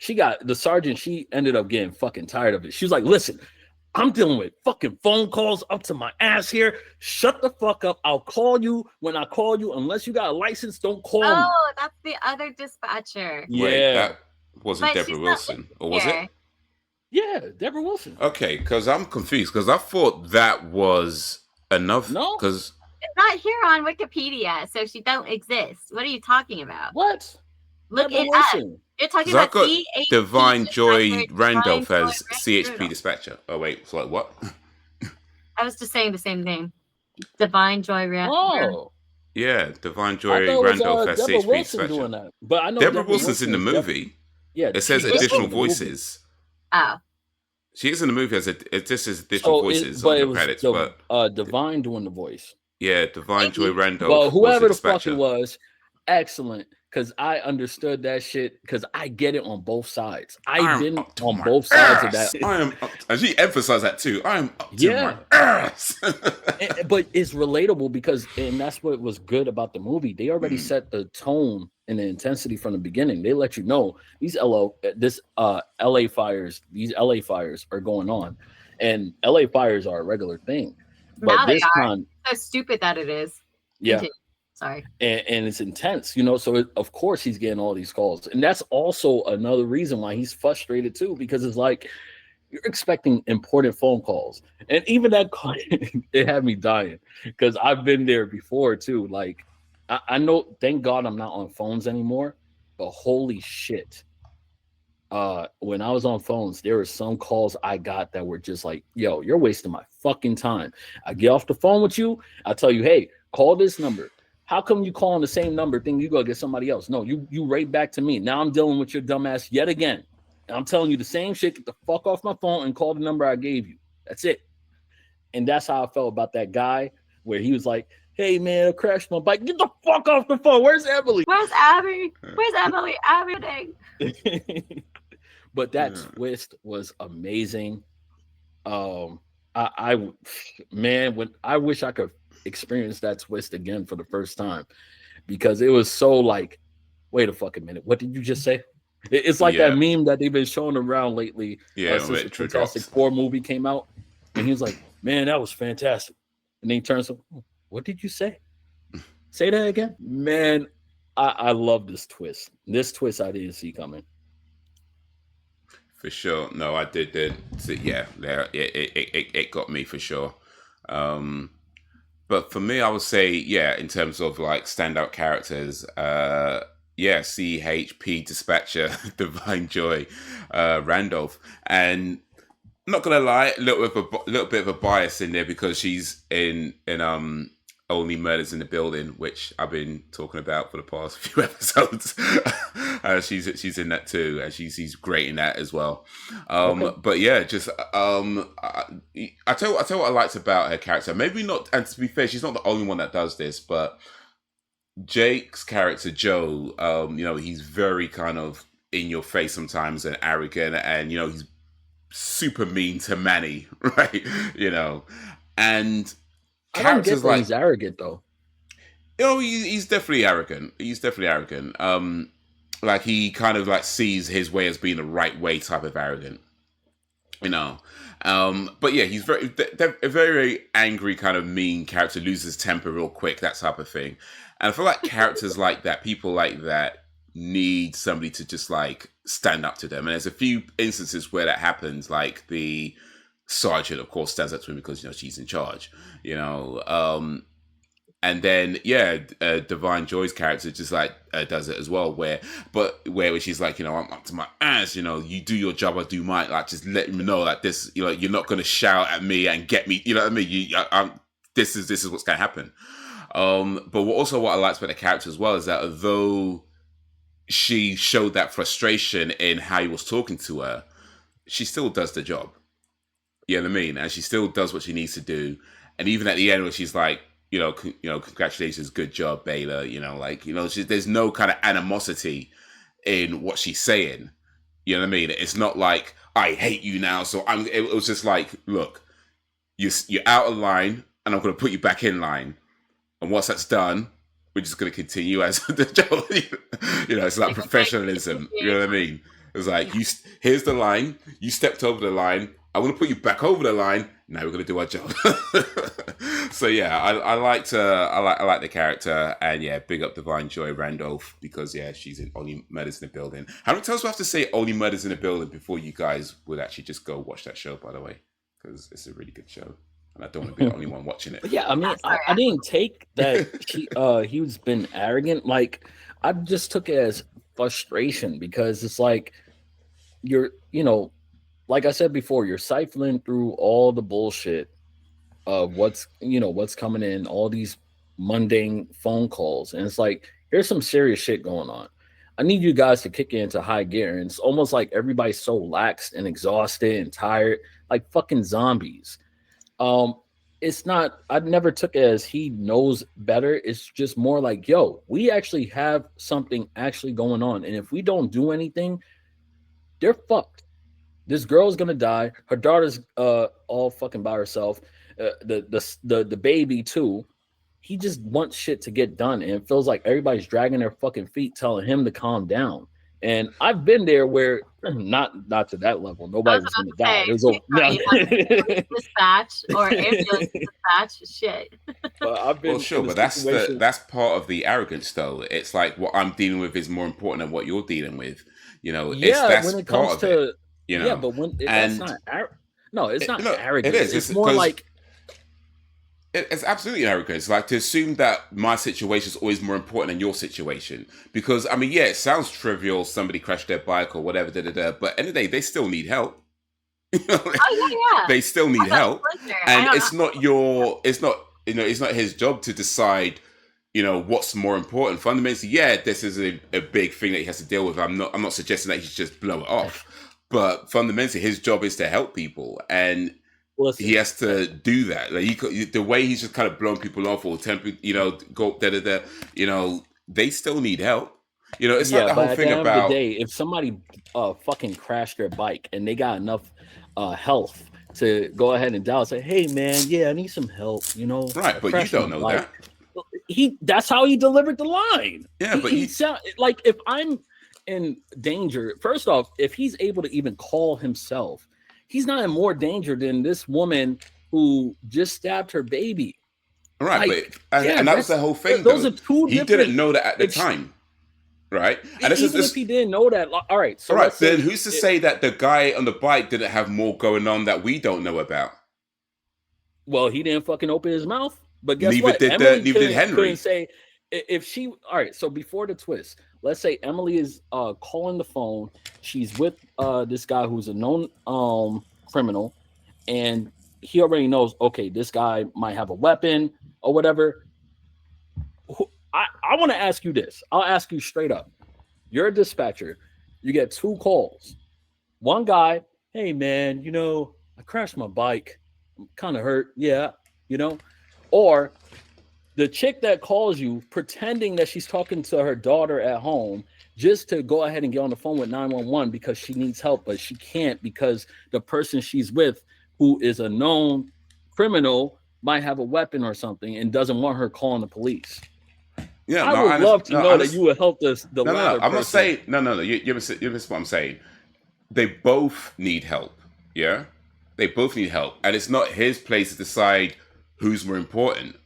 the sergeant, she ended up getting fucking tired of it. She was like, listen, I'm dealing with fucking phone calls up to my ass here. Shut the fuck up. I'll call you when I call you. Unless you got a license, don't call me. Oh, that's the other dispatcher. Yeah. Wait, that wasn't But Debra Wilson, or was it? Yeah, Debra Wilson. Okay, because I'm confused because I thought that was enough. No. Because It's not here on Wikipedia, so she don't exist. What are you talking about? What? Look Debra it up. Wilson. You're talking I about got CHP Divine Joy dispatcher, Randolph Divine as Joy CHP Randolph. dispatcher. Oh wait, it's like what? I was just saying the same thing. Divine Joy Randolph. Oh. Yeah, Divine I Joy thought it was Randolph as Debra CHP Wilson dispatcher. doing that. But I know Debra Wilson's in the is movie. Yeah. It says she is additional in the movie. voices. Oh. She is in the movie as this is additional voices on the credits, but Divine doing the voice. yeah, Divine Joy Randolph. Well, whoever the fuck dispatcher. it was, excellent. Because I understood that shit. Because I get it on both sides. I've been on both sides of that. I am up and she emphasized that too. I am up to my ass. But it's relatable because, and that's what was good about the movie. They already set the tone and the intensity from the beginning. They let you know these LA fires, these LA fires are going on, and LA fires are a regular thing. But Now this they are. time, So stupid that it is. yeah. Continue. Sorry. And it's intense, so of course he's getting all these calls. And that's also another reason why he's frustrated too, because it's like you're expecting important phone calls. And even that call, it had me dying because I've been there before too. Like I know, thank God I'm not on phones anymore, but holy shit. When I was on phones, there were some calls I got that were just like, yo, you're wasting my fucking time. I get off the phone with you, I tell you, hey, call this number. How come you calling the same number thing? You go get somebody else. No, you right back to me. Now I'm dealing with your dumb ass yet again. And I'm telling you the same shit. Get the fuck off my phone and call the number I gave you. That's it. And that's how I felt about that guy where he was like, hey man, I crashed my bike. Get the fuck off the phone. Where's Emily? Where's Abby? Where's Emily? Everything. But that twist was amazing. I wish I could experience that twist again for the first time because it was so like, wait a fucking minute, what did you just say? It's like that meme that they've been showing around lately. Since the Fantastic Four movie came out, and he was like, man, that was fantastic. And then he turns to, what did you say? Say that again. Man, I love this twist. This twist I didn't see coming. For sure. No, I did. It got me for sure. But for me, I would say, in terms of like standout characters, CHP Dispatcher, Divine Joy, Randolph, and I'm not gonna lie, a little bit of a bias in there because she's in Only Murders in the Building, which I've been talking about for the past few episodes. She's in that too, and she's great in that as well. But yeah, just I tell you what I liked about her character. Maybe not, and to be fair, she's not the only one that does this, but Jake's character Joe, he's very kind of in your face sometimes and arrogant, and he's super mean to Manny, right? And I don't get that he's arrogant though. He's definitely arrogant. Like he kind of like sees his way as being the right way type of arrogant, But yeah, he's a very angry kind of mean character, loses temper real quick, that type of thing. And I feel like characters like that, people like that, need somebody to just like stand up to them. And there's a few instances where that happens, like the sergeant, of course, stands up to him because, you know, she's in charge, you know. And then, Divine Joy's character just like does it as well, where she's like, you know, I'm up to my ass, you know, you do your job, I do mine. Like, just let me know, like, this, you know, you're not going to shout at me and get me, you know what I mean? This is what's going to happen. But what I liked about the character as well is that although she showed that frustration in how he was talking to her, she still does the job. You know what I mean? And she still does what she needs to do. And even at the end where she's like, you know, congratulations, good job, Baylor. You know, like, you know, there's no kind of animosity in what she's saying. You know what I mean? It's not like, I hate you now. So it was just like, look, you're out of line and I'm going to put you back in line. And once that's done, we're just going to continue as the job. You know, it's like professionalism. You know what I mean? It's like, here's the line. You stepped over the line. I want to put you back over the line. Now we're going to do our job. So yeah, I like the character, and yeah, big up Divine Joy Randolph, because yeah, she's in Only Murders in the Building. How many times do I have to say Only Murders in the Building before you guys would actually just go watch that show? By the way, because it's a really good show, and I don't want to be the only one watching it. But yeah, I mean, I didn't take that he's been arrogant. Like, I just took it as frustration, because it's like you're, you know, like I said before, you're siphoning through all the bullshit of what's coming in, all these mundane phone calls. And it's like, here's some serious shit going on. I need you guys to kick into high gear. And it's almost like everybody's so lax and exhausted and tired, like fucking zombies. It's not, I never took it as he knows better. It's just more like, yo, we actually have something actually going on. And if we don't do anything, they're fucked. This girl's gonna die. Her daughter's all fucking by herself. The baby too. He just wants shit to get done, and it feels like everybody's dragging their fucking feet, telling him to calm down. And I've been there where not to that level. Nobody was gonna die. It was dispatch or ambulance dispatch shit. But I've been but that's part of the arrogance, though. It's like what I'm dealing with is more important than what you're dealing with. You know, that's when it comes to it. You know? Yeah, but that's not it's not arrogance. It is. It's more like it's absolutely arrogant. It's like to assume that my situation is always more important than your situation. Because I mean, yeah, it sounds trivial. Somebody crashed their bike or whatever, but at the end of the day, they still need help. They still need help, and it's not his job to decide, you know, what's more important. Fundamentally, yeah, this is a big thing that he has to deal with. I'm not suggesting that he should just blow it off. But fundamentally, his job is to help people, and he has to do that. Like the way he's just kind of blowing people off or you know, go you know, they still need help. You know, it's like the whole thing about. At the end of the day, if somebody fucking crashed their bike and they got enough health to go ahead and dial, say, "Hey, man, yeah, I need some help." You know, right? But you don't know that. That's how he delivered the line. Yeah, but he sound like, if I'm in danger, first off, if he's able to even call himself, he's not in more danger than this woman who just stabbed her baby. Right, like, and that was the whole thing. Those are two different. He didn't know that at the time, right? And even if he didn't know that, all right. So then who's to say that the guy on the bike didn't have more going on that we don't know about? Well, he didn't fucking open his mouth. But guess neither what? Neither did Henry. Couldn't say if she. All right. So before the twist, let's say Emily is calling the phone. She's with this guy who's a known criminal, and he already knows, okay, this guy might have a weapon or whatever. I want to ask you this. I'll ask you straight up. You're a dispatcher. You get two calls. One guy, hey, man, you know, I crashed my bike. I'm kind of hurt. Yeah, you know. Or the chick that calls you pretending that she's talking to her daughter at home just to go ahead and get on the phone with 911 because she needs help, but she can't because the person she's with, who is a known criminal, might have a weapon or something and doesn't want her calling the police. Yeah, I would love to know that you would help this. No, I'm not saying no. You miss what I'm saying. They both need help. Yeah, they both need help, and it's not his place to decide who's more important.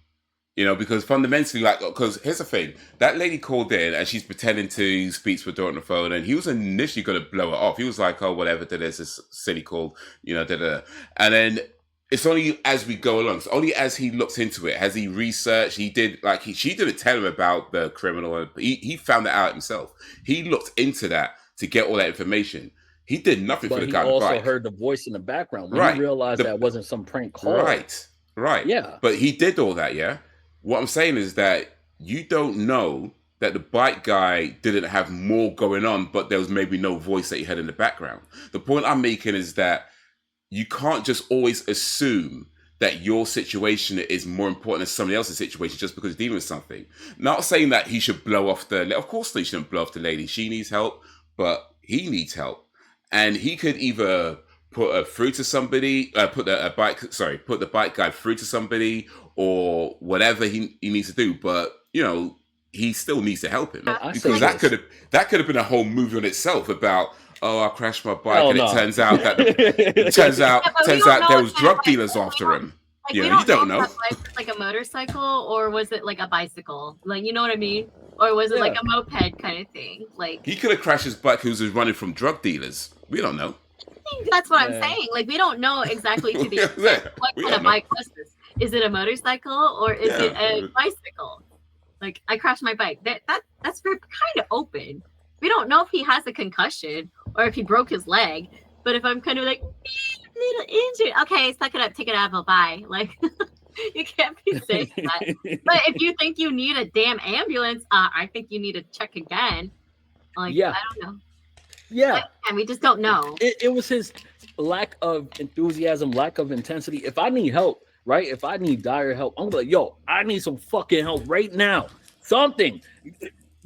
You know, because fundamentally, like, because here's the thing: that lady called in and she's pretending to speak to her daughter on the phone, and he was initially going to blow it off. He was like, "Oh, whatever, there's this silly call, you know, da." And then it's only as we go along, it's only as he looks into it, has he researched. He did like she didn't tell him about the criminal, and he found that out himself. He looked into that to get all that information. He did nothing for the guy. But he also heard the voice in the background when he realized that wasn't some prank call. Right. Yeah. But he did all that, yeah? What I'm saying is that you don't know that the bike guy didn't have more going on, but there was maybe no voice that he had in the background. The point I'm making is that you can't just always assume that your situation is more important than somebody else's situation just because you're dealing with something. Not saying that he should blow off of course he shouldn't blow off the lady. She needs help, but he needs help. And he could either put her through to somebody, put the bike guy through to somebody, or whatever he needs to do. But you know, he still needs to help him because that could have been a whole movie on itself about, oh, I crashed my bike, it turns out that there was drug dealers after him. Like, you don't know. Like a motorcycle, or was it like a bicycle? Like, you know what I mean? Or was it like a moped kind of thing? Like, he could have crashed his bike. He was running from drug dealers. We don't know. I think that's what I'm saying. Like, we don't know exactly to the extent what kind of bike was this. Is it a motorcycle or is it a bicycle? Like, I crashed my bike. That's kind of open. We don't know if he has a concussion or if he broke his leg. But if I'm kind of like, little injured, okay, suck it up, take it out, bye. Like, you can't be saying that. But if you think you need a damn ambulance, I think you need to check again. Like, I don't know. Yeah. And we just don't know. It was his lack of enthusiasm, lack of intensity. If I need help, right? If I need dire help, I'm like, yo, I need some fucking help right now. Something.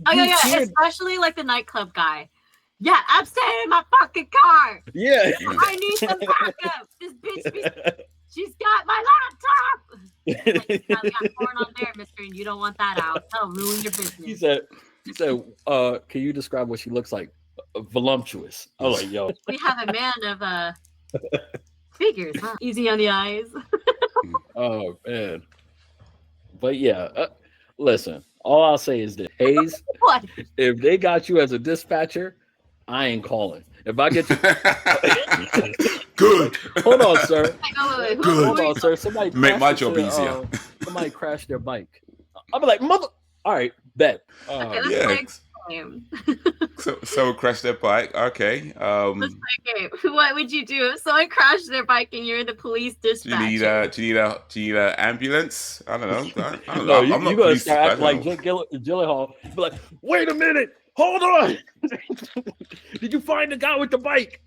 Oh, yeah. Especially like the nightclub guy. Yeah, I'm staying in my fucking car. Yeah. I need some backup. This bitch, she's got my laptop. Like, we got porn on there, mister, and you don't want that out. That'll ruin your business. He said, can you describe what she looks like? Voluptuous. Oh, like, yo. We have a man of figures, huh? Easy on the eyes. Oh, man. But yeah, listen, all I'll say is this. Haze, what? If they got you as a dispatcher, I ain't calling. If I get you... Good. Hold on, sir. Wait. Good. Hold on, sir. Somebody make my job easier. Somebody crashed their bike. I'll be like, mother... All right, bet. Okay, So someone crashed their bike. Okay. What would you do if someone crashed their bike and you're the police dispatcher? Do you need an ambulance? I don't know. I don't know. I'm you not gonna start acting like Jake Gyllenhaal. Be like, wait a minute, hold on. Did you find the guy with the bike?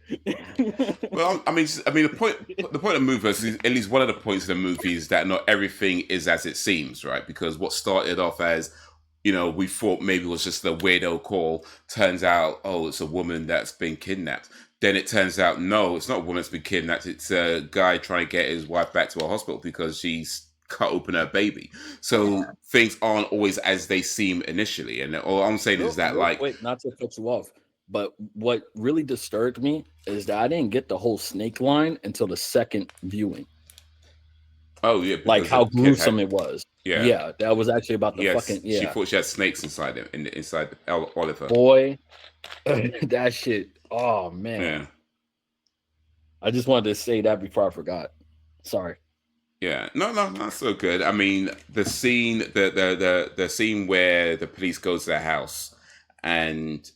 Well, I mean, the point of the movie is at least one of the points of the movie is that not everything is as it seems, right? Because what started off as, you know, we thought maybe it was just a weirdo call. Turns out, oh, it's a woman that's been kidnapped. Then it turns out, no, it's not a woman that's been kidnapped. It's a guy trying to get his wife back to a hospital because she's cut open her baby. So things aren't always as they seem initially. And all I'm saying is that, wait, not to cut you off, but what really disturbed me is that I didn't get the whole snake line until the second viewing. Oh yeah, like how gruesome it was. Yeah, that was actually about the fucking. Yeah, she thought she had snakes inside him, inside Oliver. Boy, that shit. Oh man. Yeah. I just wanted to say that before I forgot. Sorry. Yeah, no, not so good. I mean, the scene, the scene where the police go to the house, and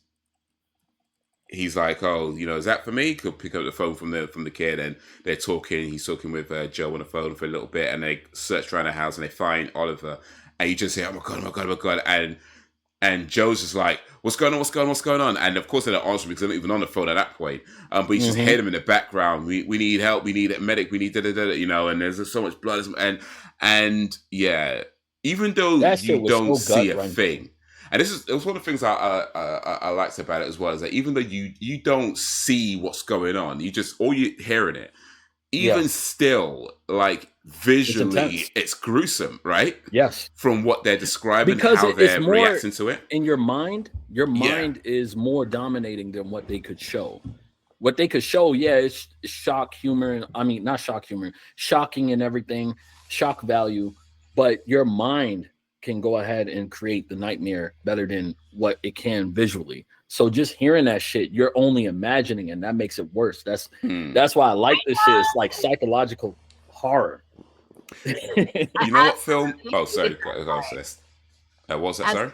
he's like, "Oh, you know, is that for me?" Could pick up the phone from the kid, and they're talking. He's talking with Joe on the phone for a little bit, and they search around the house and they find Oliver, and you just say, "Oh my god!" And Joe's just like, "What's going on?" And of course, they don't answer because they're not even on the phone at that point. But you just hear them in the background. We need help. We need a medic. We need da-da-da-da, you know. And there's so much blood, and yeah, even though you don't see a thing. And it was one of the things I liked about it as well, is that even though you don't see what's going on, all you're hearing it, even still, like visually, it's gruesome, right? Yes. From what they're describing, because how they're reacting to it. In your mind is more dominating than what they could show. What they could show, is shock humor. I mean, not shock humor, shocking and everything, shock value. but your mind can go ahead and create the nightmare better than what it can visually. So just hearing that shit, you're only imagining, and that makes it worse. That's why I like this shit. It's like psychological horror. You know what film? Oh, sorry. Go, Celeste. What's that, sorry?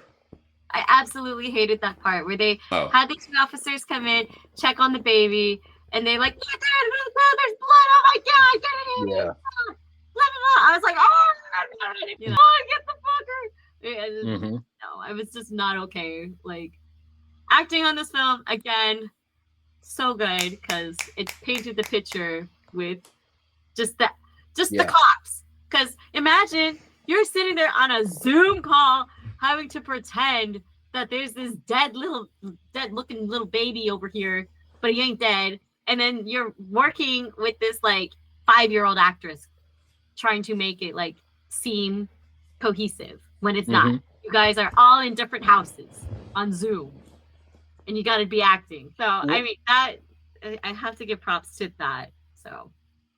I absolutely hated that part where they had these two officers come in, check on the baby, and they like, there's blood. Oh my God, get it in. Yeah. Blah, blah, blah. I was like, get the fucker. No, I was just not okay. Like, acting on this film, again, so good because it painted the picture with just the cops. Because imagine you're sitting there on a Zoom call having to pretend that there's this dead looking little baby over here, but he ain't dead. And then you're working with this like 5-year-old actress trying to make it like seem cohesive when it's not. You guys are all in different houses on Zoom and you got to be acting. So, I mean, that I have to give props to that. So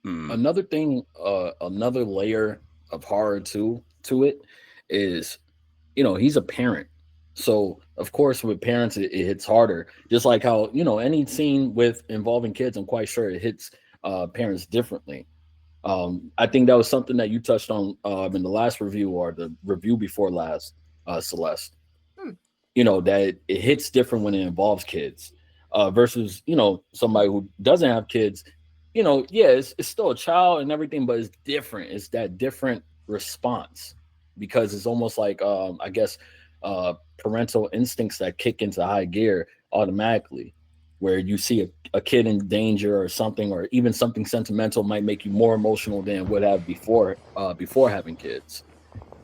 another thing, another layer of horror to it is, you know, he's a parent. So of course with parents, it hits harder, just like how, you know, any scene with involving kids, I'm quite sure it hits parents differently. I think that was something that you touched on in the last review or the review before last, Celeste. You know, that it hits different when it involves kids versus, you know, somebody who doesn't have kids. You know, yeah, it's still a child and everything, but it's different. It's that different response because it's almost like, I guess, parental instincts that kick into high gear automatically, where you see a kid in danger or something, or even something sentimental might make you more emotional than would have before having kids.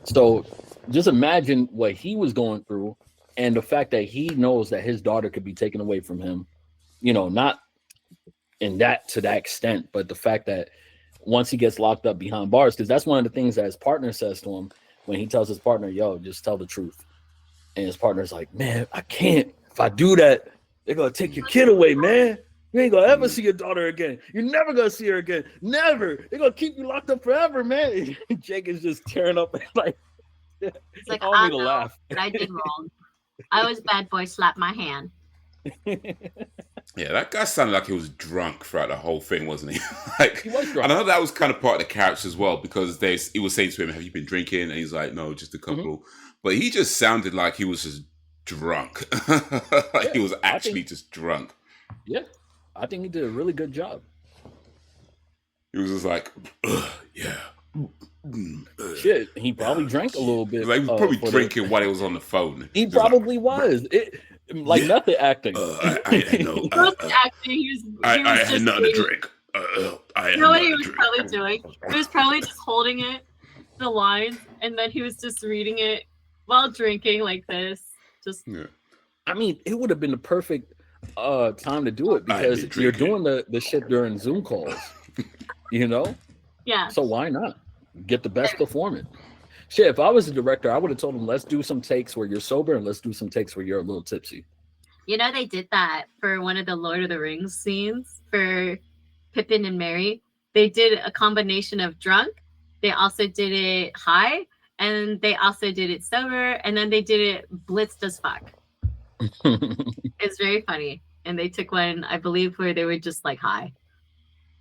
So just imagine what he was going through and the fact that he knows that his daughter could be taken away from him, you know, not in that to that extent, but the fact that once he gets locked up behind bars, because that's one of the things that his partner says to him when he tells his partner, yo, just tell the truth. And his partner's like, man, I can't. If I do that, they're going to take your kid away, man. You ain't going to ever see your daughter again. You're never going to see her again. Never. They're going to keep you locked up forever, man. And Jake is just tearing up like, it's like, I know, laugh. But I did wrong. I was bad boy, slap my hand. Yeah, that guy sounded like he was drunk throughout the whole thing, wasn't he? Like, he was drunk. And I know that was kind of part of the character as well, because he was saying to him, have you been drinking? And he's like, no, just a couple. But he just sounded like he was just drunk. Like he was actually just drunk. Yeah, I think he did a really good job. He was just like, yeah. Shit, he probably drank a little bit. Like he was probably drinking while he was on the phone. He probably was. Like method acting. I know. He had nothing to drink. You know what he was probably doing? He was probably just holding it, the lines, and then he was just reading it while drinking like this. Just. Yeah. I mean, it would have been the perfect time to do it because you're doing the shit during Zoom calls. You know? Yeah. So why not get the best performance? Shit, if I was a director, I would have told him, let's do some takes where you're sober and let's do some takes where you're a little tipsy. You know, they did that for one of the Lord of the Rings scenes for Pippin and Merry. They did a combination of drunk. They also did it high. And they also did it sober. And then they did it blitzed as fuck. It's very funny. And they took one, I believe, where they were just like high.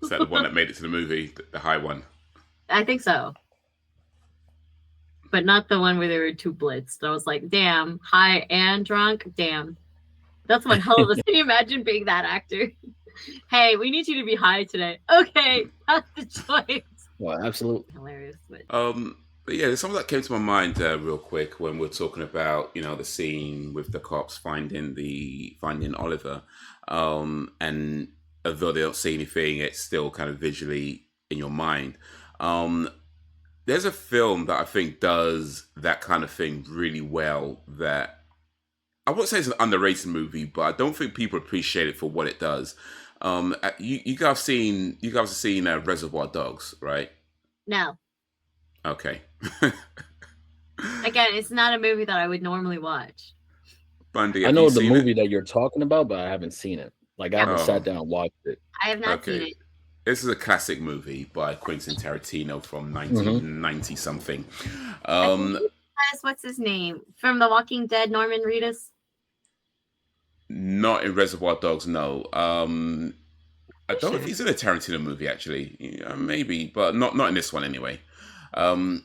Is that the one that made it to the movie? The high one? I think so. But not the one where they were too blitzed. I was like, damn, high and drunk. Damn. That's one hell of a... Can you imagine being that actor? Hey, we need you to be high today. Okay, that's the choice. Well, absolutely. Hilarious. But yeah, there's something that came to my mind real quick when we're talking about, you know, the scene with the cops finding Oliver. And although they don't see anything, it's still kind of visually in your mind. There's a film that I think does that kind of thing really well that I won't say it's an underrated movie, but I don't think people appreciate it for what it does. You guys have seen Reservoir Dogs, right? No. Okay. Again, it's not a movie that I would normally watch. Bundy, I know the movie that you're talking about, but I haven't seen it. Like I haven't sat down and watched it. I have not seen it. this is a classic movie by Quentin Tarantino from 1990 something. I think what's his name from The Walking Dead, Norman Reedus. Not in Reservoir Dogs, no. I don't know if he's in a Tarantino movie actually. Yeah, maybe, but not in this one anyway. Yeah,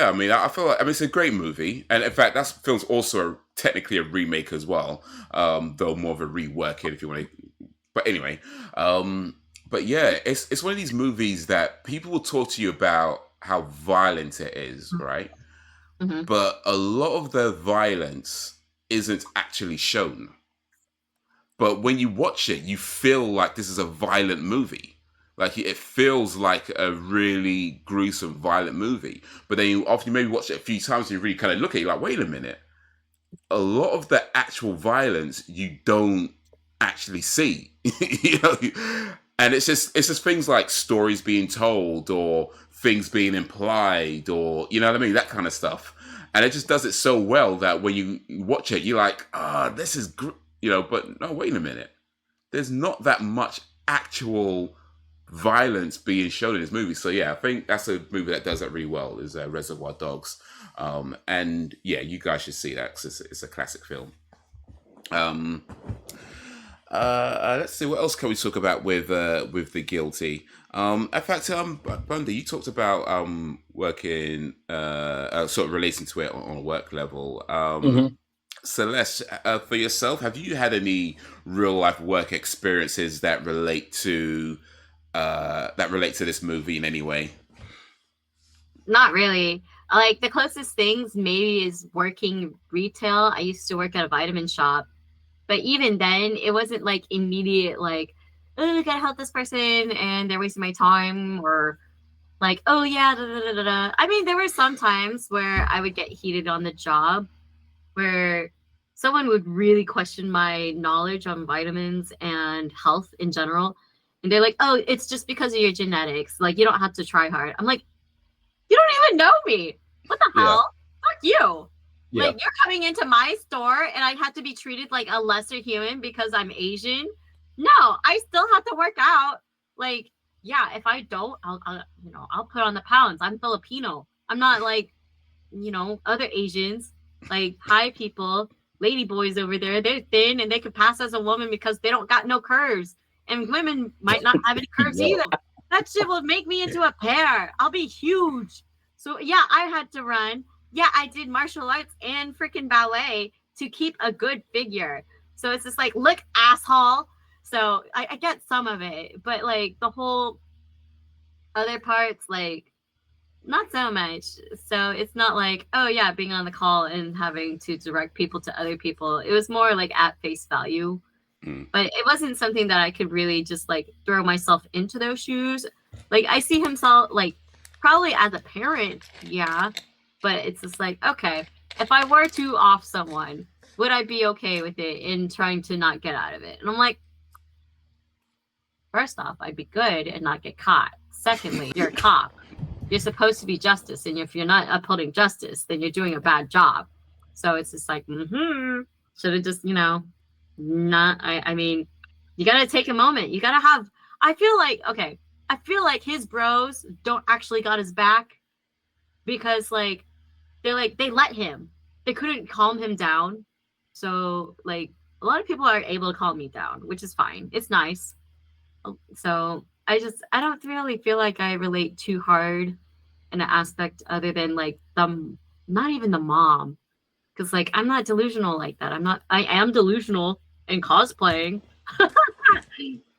I mean, I feel like it's a great movie, and in fact, that film's also technically a remake as well, though more of a rework if you want to. But anyway, but yeah, it's one of these movies that people will talk to you about how violent it is, right? Mm-hmm. But a lot of the violence isn't actually shown. But when you watch it, you feel like this is a violent movie. Like it feels like a really gruesome, violent movie. But then you often maybe watch it a few times and you really kind of look at it like, wait a minute. A lot of the actual violence you don't actually see. You know? And it's just things like stories being told or things being implied or, you know what I mean? That kind of stuff. And it just does it so well that when you watch it, you're like, this is, but no, wait a minute. There's not that much actual violence being shown in this movie. So yeah, I think that's a movie that does that really well, is Reservoir Dogs. And yeah, you guys should see that because it's a classic film. Let's see, what else can we talk about with The Guilty? In fact, Bundy, you talked about working, sort of relating to it on a work level. Celeste, for yourself, have you had any real life work experiences that relate to this movie in any way? Not really. Like the closest things maybe is working retail. I used to work at a vitamin shop, but even then it wasn't like immediate, like, oh, I gotta help this person and they're wasting my time, or like, oh yeah, da, da, da, da, da. I mean, there were some times where I would get heated on the job where someone would really question my knowledge on vitamins and health in general. And they're like, oh, it's just because of your genetics. Like, you don't have to try hard. I'm like, you don't even know me. What the hell? Fuck you. Yeah. Like, you're coming into my store and I have to be treated like a lesser human because I'm Asian. No, I still have to work out. Like, yeah, if I don't, I'll put on the pounds. I'm Filipino. I'm not like, other Asians. Like, hi people, lady boys over there, they're thin and they could pass as a woman because they don't got no curves. And women might not have any curves either. That shit will make me into a pear. I'll be huge. So yeah, I had to run. Yeah, I did martial arts and freaking ballet to keep a good figure. So it's just like, look, asshole. So I get some of it, but like the whole other parts, like, not so much. So it's not like, oh yeah, being on the call and having to direct people to other people. It was more like at face value. But it wasn't something that I could really just like throw myself into those shoes. Like I see himself like probably as a parent, yeah. But it's just like, okay, if I were to off someone, would I be okay with it in trying to not get out of it? And I'm like, first off, I'd be good and not get caught. Secondly, you're a cop. You're supposed to be justice. And if you're not upholding justice, then you're doing a bad job. So it's just like, should have just, I mean, you got to take a moment. You got to have, I feel like his bros don't actually got his back because like, they let him, they couldn't calm him down. So like a lot of people are able to calm me down, which is fine. It's nice. So I don't really feel like I relate too hard in an aspect other than like not even the mom. Cause like, I'm not delusional like that. I am delusional in cosplaying,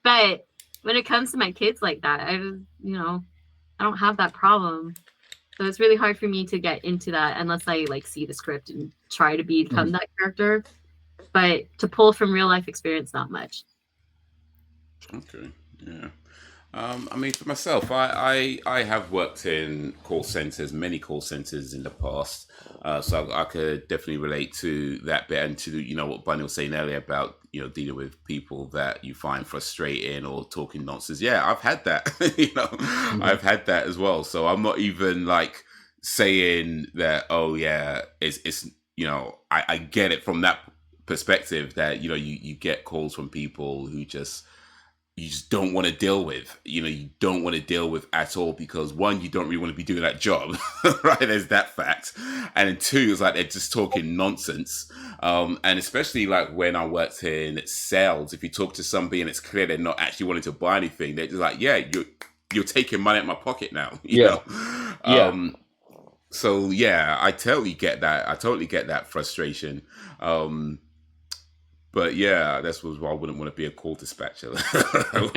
but when it comes to my kids like that, I don't have that problem. So it's really hard for me to get into that unless I like see the script and try to become that character. But to pull from real life experience, not much. Okay. Yeah. I mean, for myself, I have worked in call centers, many call centers in the past, so I could definitely relate to that bit and to what Bunny was saying earlier about dealing with people that you find frustrating or talking nonsense. Yeah, I've had that. I've had that as well. So I'm not even like saying that. Oh yeah, it's I get it from that perspective that you get calls from people who just you just don't want to deal with. You don't want to deal with at all because one, you don't really want to be doing that job, right? There's that fact, and then two, it's like they're just talking nonsense. And especially like when I worked in sales, if you talk to somebody and it's clear they're not actually wanting to buy anything, they're just like, yeah, you're taking money out of my pocket now. You know? Yeah. So yeah, I totally get that. I totally get that frustration. But yeah, that's why I wouldn't want to be a call dispatcher. I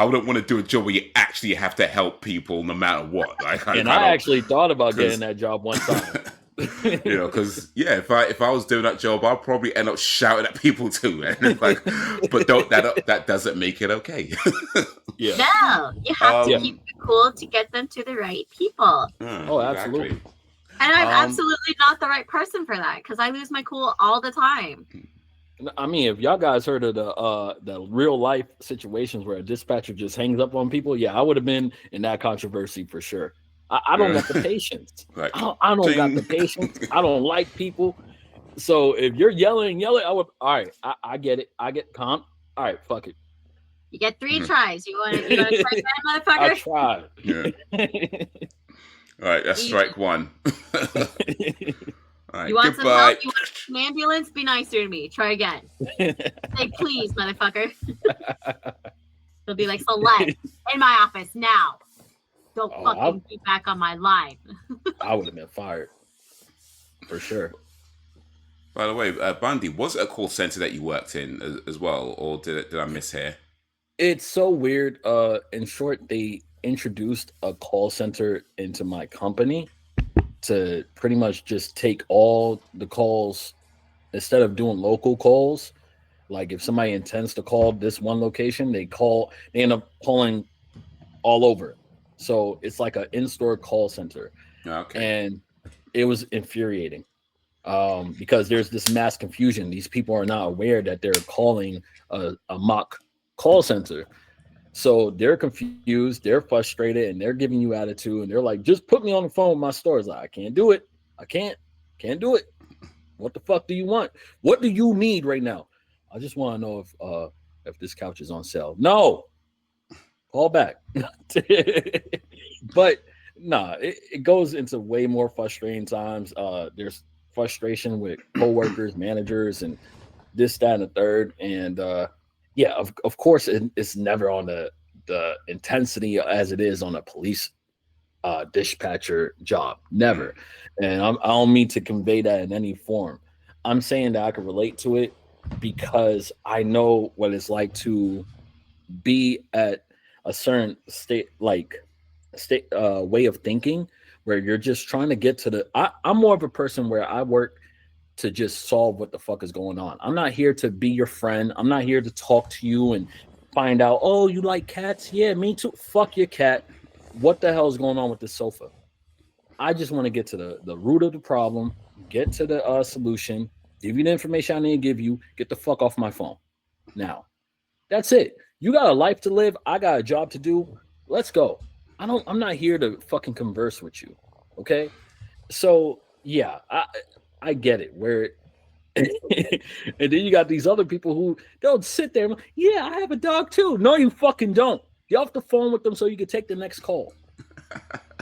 wouldn't want to do a job where you actually have to help people no matter what. Like, I actually thought about getting that job one time. Because if I was doing that job, I'd probably end up shouting at people too. And like, but that doesn't make it okay. Yeah. No, you have to keep it cool to get them to the right people. Absolutely. And I'm absolutely not the right person for that because I lose my cool all the time. I mean, if y'all guys heard of the real life situations where a dispatcher just hangs up on people, I would have been in that controversy for sure. I don't got the patience. Like, I don't got the patience. I don't like people. So if you're yelling, I would. All right, I get it. I get calm. All right, fuck it. You get 3 tries. You want to try again, motherfucker? I tried. Yeah. All right, that's strike one. All right, you want goodbye. Some help? You want an ambulance? Be nicer to me. Try again. Say please, motherfucker. They'll be like, Celeste, in my office now. Don't fucking be back on my line. I would have been fired. For sure. By the way, Bundy, was it a call center that you worked in as well? Or did I miss here? It's so weird. In short, they introduced a call center into my company to pretty much just take all the calls instead of doing local calls. Like if somebody intends to call this one location, they end up calling all over. So it's like an in-store call center. Okay. And it was infuriating because there's this mass confusion. These people are not aware that they're calling a mock call center. So they're confused, they're frustrated, and they're giving you attitude. And they're like, just put me on the phone with my store. It's like, I can't do it. I can't do it. What the fuck do you want? What do you need right now? I just want to know if this couch is on sale. No, call back. But nah, it goes into way more frustrating times. There's frustration with coworkers, managers, and this, that, and the third. And of course, it's never on the intensity as it is on a police dispatcher job. Never. And I don't mean to convey that in any form. I'm saying that I can relate to it because I know what it's like to be at a certain way of thinking where you're just trying to get to I'm more of a person where I work to just solve what the fuck is going on. I'm not here to be your friend. I'm not here to talk to you and find out, oh, you like cats? Yeah, me too. Fuck your cat. What the hell is going on with this sofa? I just want to get to the root of the problem, get to the solution, give you the information I need to give you, get the fuck off my phone. Now, that's it. You got a life to live. I got a job to do. Let's go. I'm not here to fucking converse with you. Okay? So, yeah, I get it. And then you got these other people who don't sit there and like, yeah, I have a dog too. No, you fucking don't. Get off the phone with them so you can take the next call.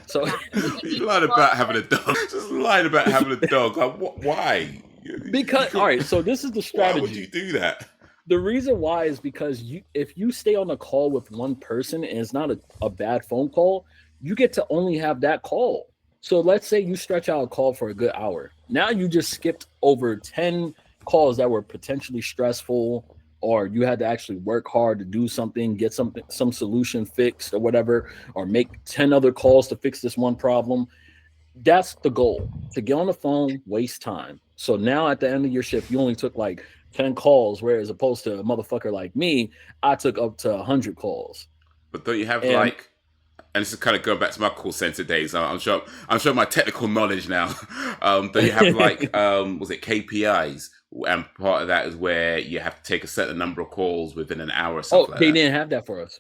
So you lied about having a dog. Just lied about having a dog. Like, why? Because all right, so this is the strategy. Why would you do that? The reason why is because if you stay on a call with one person and it's not a bad phone call, you get to only have that call. So let's say you stretch out a call for a good hour. Now you just skipped over 10 calls that were potentially stressful, or you had to actually work hard to do something, get some solution fixed or whatever, or make 10 other calls to fix this one problem. That's the goal, to get on the phone, waste time. So now at the end of your shift, you only took like 10 calls, whereas opposed to a motherfucker like me, I took up to 100 calls. But don't you have and this is kind of going back to my call center days. I'm sure my technical knowledge now. Do you have was it KPIs? And part of that is where you have to take a certain number of calls within an hour or something. They didn't have that for us.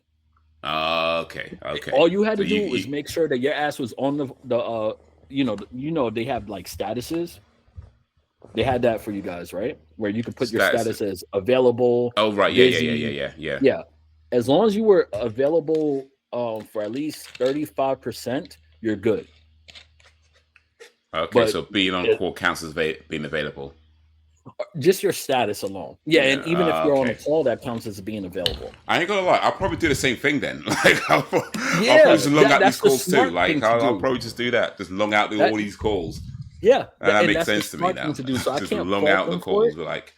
Okay. All you had to do was make sure that your ass was on the they have like statuses. They had that for you guys, right? Where you could put your status as available. Oh, right. Busy. Yeah. as long as you were available for at least 35%, you're good. Okay, But so being on call counts as being available. Just your status alone. Yeah, and even if you're on a okay. call, that counts as being available. I ain't gonna lie, I'll probably do the same thing then. Like, I'll probably Yeah, just long out that's these the calls too. smart Like, thing to I'll do. probably just do that. Just long out all these calls. Yeah, And that makes that's sense the to me smart now. thing to do. So I Just can't long fault out the them for calls. it. We're like,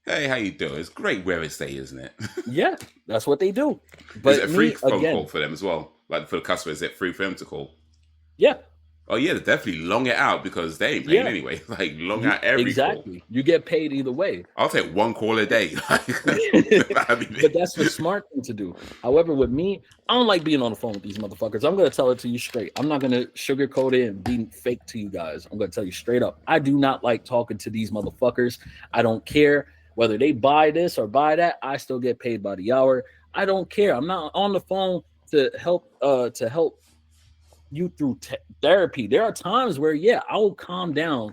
hey, how you doing? It's great weather today, isn't it? Yeah, that's what they do. But Is it a free phone again, call for them as well? Like for the customer, is it free for them to call? yeah. Oh yeah, they definitely long it out because they ain't paying anyway. Like long out every call. You get paid either way. I'll take one call a day. But that's the smart thing to do. However, with me, I don't like being on the phone with these motherfuckers. I'm gonna tell it to you straight. I'm not gonna sugarcoat it and be fake to you guys. I'm gonna tell you straight up. I do not like talking to these motherfuckers. I don't care whether they buy this or buy that. I still get paid by the hour. I don't care. I'm not on the phone to help you through therapy. There are times where I'll calm down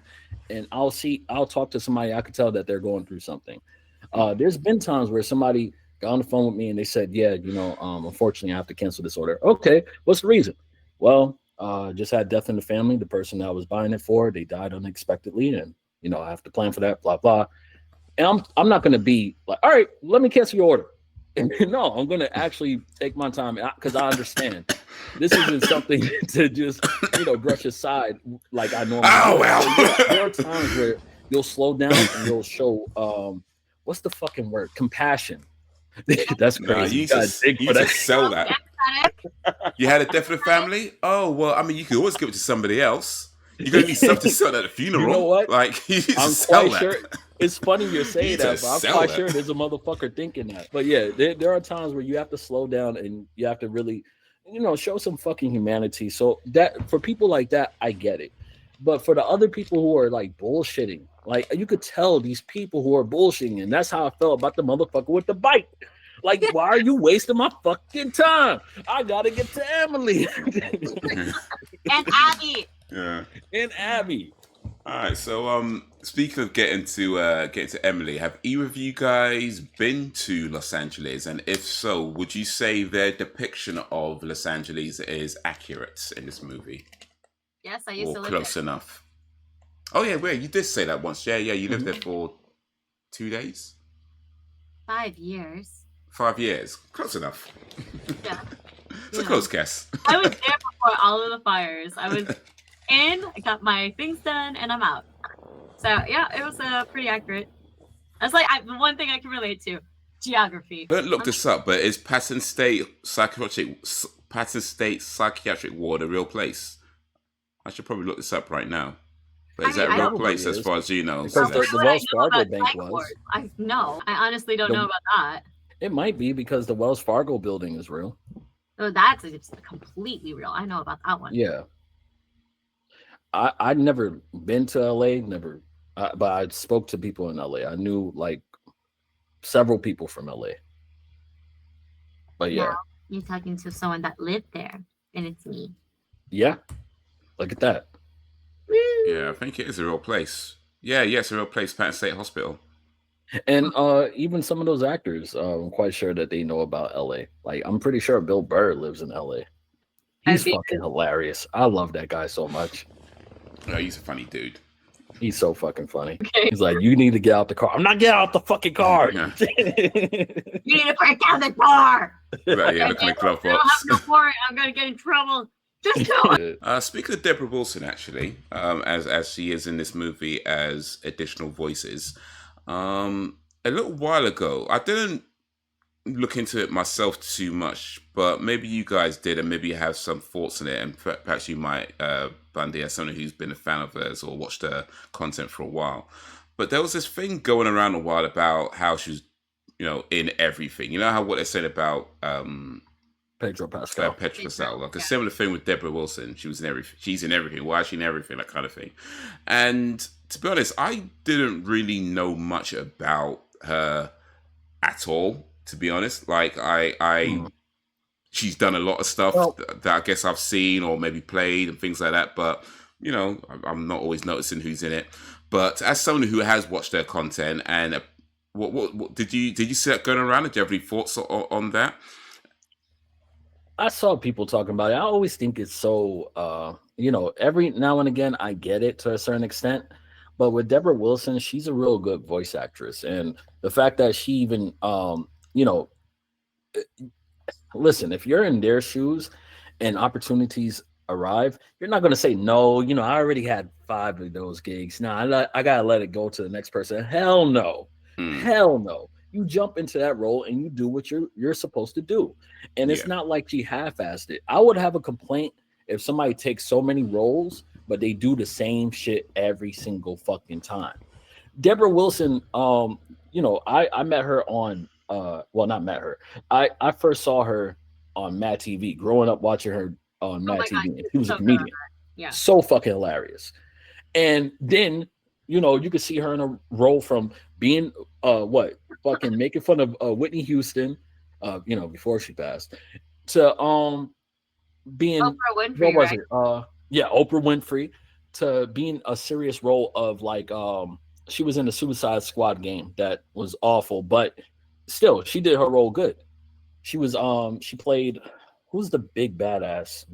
and I'll talk to somebody. I could tell that they're going through something. There's been times where somebody got on the phone with me and they said, unfortunately I have to cancel this order. Okay, what's the reason? Well, just had death in the family. The person that I was buying it for, they died unexpectedly, and I have to plan for that, blah blah. And I'm not going to be like, all right, let me cancel your order. No, I'm going to actually take my time because I understand this isn't something to just, brush aside like I normally do. Oh, well. So, there are times where you'll slow down and you'll show, what's the fucking word? Compassion. That's crazy. You just sell that. You had a death in the family? Oh, well, I mean, you could always give it to somebody else. You're going to need something to sell at the funeral. You know what? Like, you I'm sell quite that. sure. It's funny you're saying that, but I'm quite sure there's a motherfucker thinking that. But yeah, there are times where you have to slow down and you have to really, show some fucking humanity. So that for people like that, I get it. But for the other people who are like bullshitting, like you could tell these people who are bullshitting, and that's how I felt about the motherfucker with the bike. Like, why are you wasting my fucking time? I gotta get to Emily and Abby. Yeah, and Abby. All right, so speaking of getting to Emily, have either of you guys been to Los Angeles? And if so, would you say their depiction of Los Angeles is accurate in this movie? Yes, I used to live close there. enough. Oh yeah, wait, you did say that once. Yeah, you lived there for 2 days? 5 years. 5 years. Close enough. Yeah. It's a close guess. I was there before all of the fires. I was in, I got my things done, and I'm out. So yeah, it was pretty accurate. That's like the one thing I can relate to: geography. Don't look this up, but is Patton State Psychiatric Ward a real place? I should probably look this up right now. But is that a real place as far as you know? Because the Wells Fargo bank was. I honestly don't know about that. It might be because the Wells Fargo building is real. Oh, that's completely real. I know about that one. Yeah. I'd never been to LA, but I spoke to people in LA. I knew like several people from LA. But yeah. Now, you're talking to someone that lived there, and it's me. Yeah. Look at that. Yeah, I think it is a real place. Yeah, it's a real place, Patton State Hospital. And even some of those actors, I'm quite sure that they know about LA. Like, I'm pretty sure Bill Burr lives in LA. He's fucking hilarious. I love that guy so much. Oh, he's a funny dude. He's so fucking funny. Okay. He's like, you need to get out the car. I'm not getting out the fucking car. Yeah. You need to break down the door. Right, yeah, looking at glove box. I don't have no warrant. I'm going to get in trouble. Just do it. Speaking of Debra Wilson, actually, as she is in this movie as additional voices, a little while ago, I didn't look into it myself too much, but maybe you guys did, and maybe you have some thoughts on it, and perhaps you might, Bundy, as someone who's been a fan of hers or watched her content for a while. But there was this thing going around a while about how she's, in everything. You know how what they're saying about Pedro Pascal. Like a similar thing with Debra Wilson. She's in everything. Why is she in everything? That kind of thing. And to be honest, I didn't really know much about her at all. To be honest, like she's done a lot of stuff that I guess I've seen or maybe played and things like that. But I'm not always noticing who's in it. But as someone who has watched their content, and what did you see that going around? Did you have any thoughts on that? I saw people talking about it. I always think it's so every now and again I get it to a certain extent. But with Deborah Wilson, she's a real good voice actress. And the fact that she even listen, if you're in their shoes and opportunities arrive, you're not going to say no. I already had 5 of those gigs. Now I gotta let it go to the next person. Hell no, hell no. You jump into that role and you do what you're supposed to do. And it's not like she half-assed it. I would have a complaint if somebody takes so many roles, but they do the same shit every single fucking time. Deborah Wilson, I met her on not met her. I first saw her on Mad TV, growing up watching her on Mad TV. And she was a comedian. Yeah. So fucking hilarious. And then, you could see her in a role from being fucking making fun of Whitney Houston, before she passed, to being Oprah Winfrey, what was right? it? Oprah Winfrey, to being a serious role of like she was in the Suicide Squad game that was awful, but still she did her role good. She was she played, who's the big badass?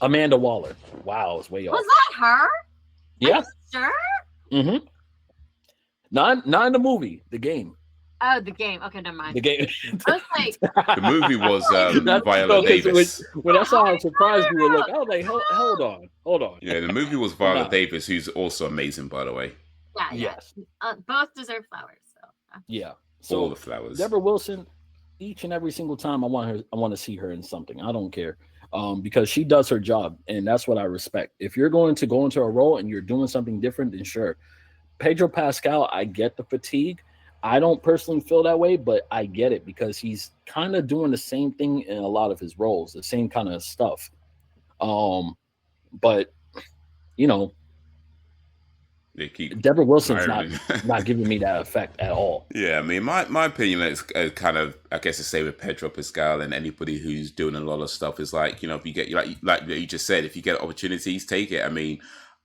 Amanda Waller. Wow, it's way off. Was that her? Yeah. Are you sure? Mm-hmm. Not in the movie, the game. Oh, the game. Okay, never mind. The game. I was like, The movie was Viola Davis. When I saw how surprised you were, like, I was like, hold on. Yeah, the movie was Viola Davis, who's also amazing, by the way. Yeah. Yes. Both deserve flowers. So. Yeah. So all the flowers. Deborah Wilson, each and every single time I want to see her in something. I don't care. Because she does her job, and that's what I respect. If you're going to go into a role and you're doing something different, then sure. Pedro Pascal, I get the fatigue. I don't personally feel that way, but I get it because he's kind of doing the same thing in a lot of his roles, the same kind of stuff. But Deborah Wilson's not giving me that effect at all. Yeah, I mean, my opinion is kind of, I guess, to say with Pedro Pascal and anybody who's doing a lot of stuff is like, if you get like you just said, if you get opportunities, take it. I mean,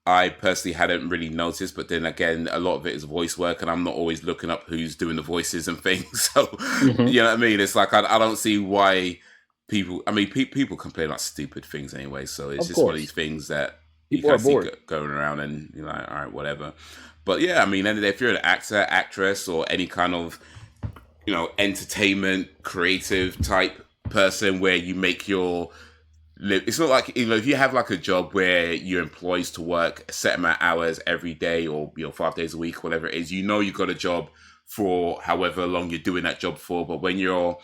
I personally hadn't really noticed, but then again, a lot of it is voice work, and I'm not always looking up who's doing the voices and things. So, you know what I mean? It's like I don't see why people. I mean, people complain about stupid things anyway. So it's just one of these things that people are bored going around, and you're like, all right, whatever. But yeah, I mean, if you're an actor, actress, or any kind of entertainment, creative type person where you make your it's not like, if you have like a job where you're employed to work a set amount of hours every day, or 5 days a week, whatever it is, you got a job for however long you're doing that job for. But when you're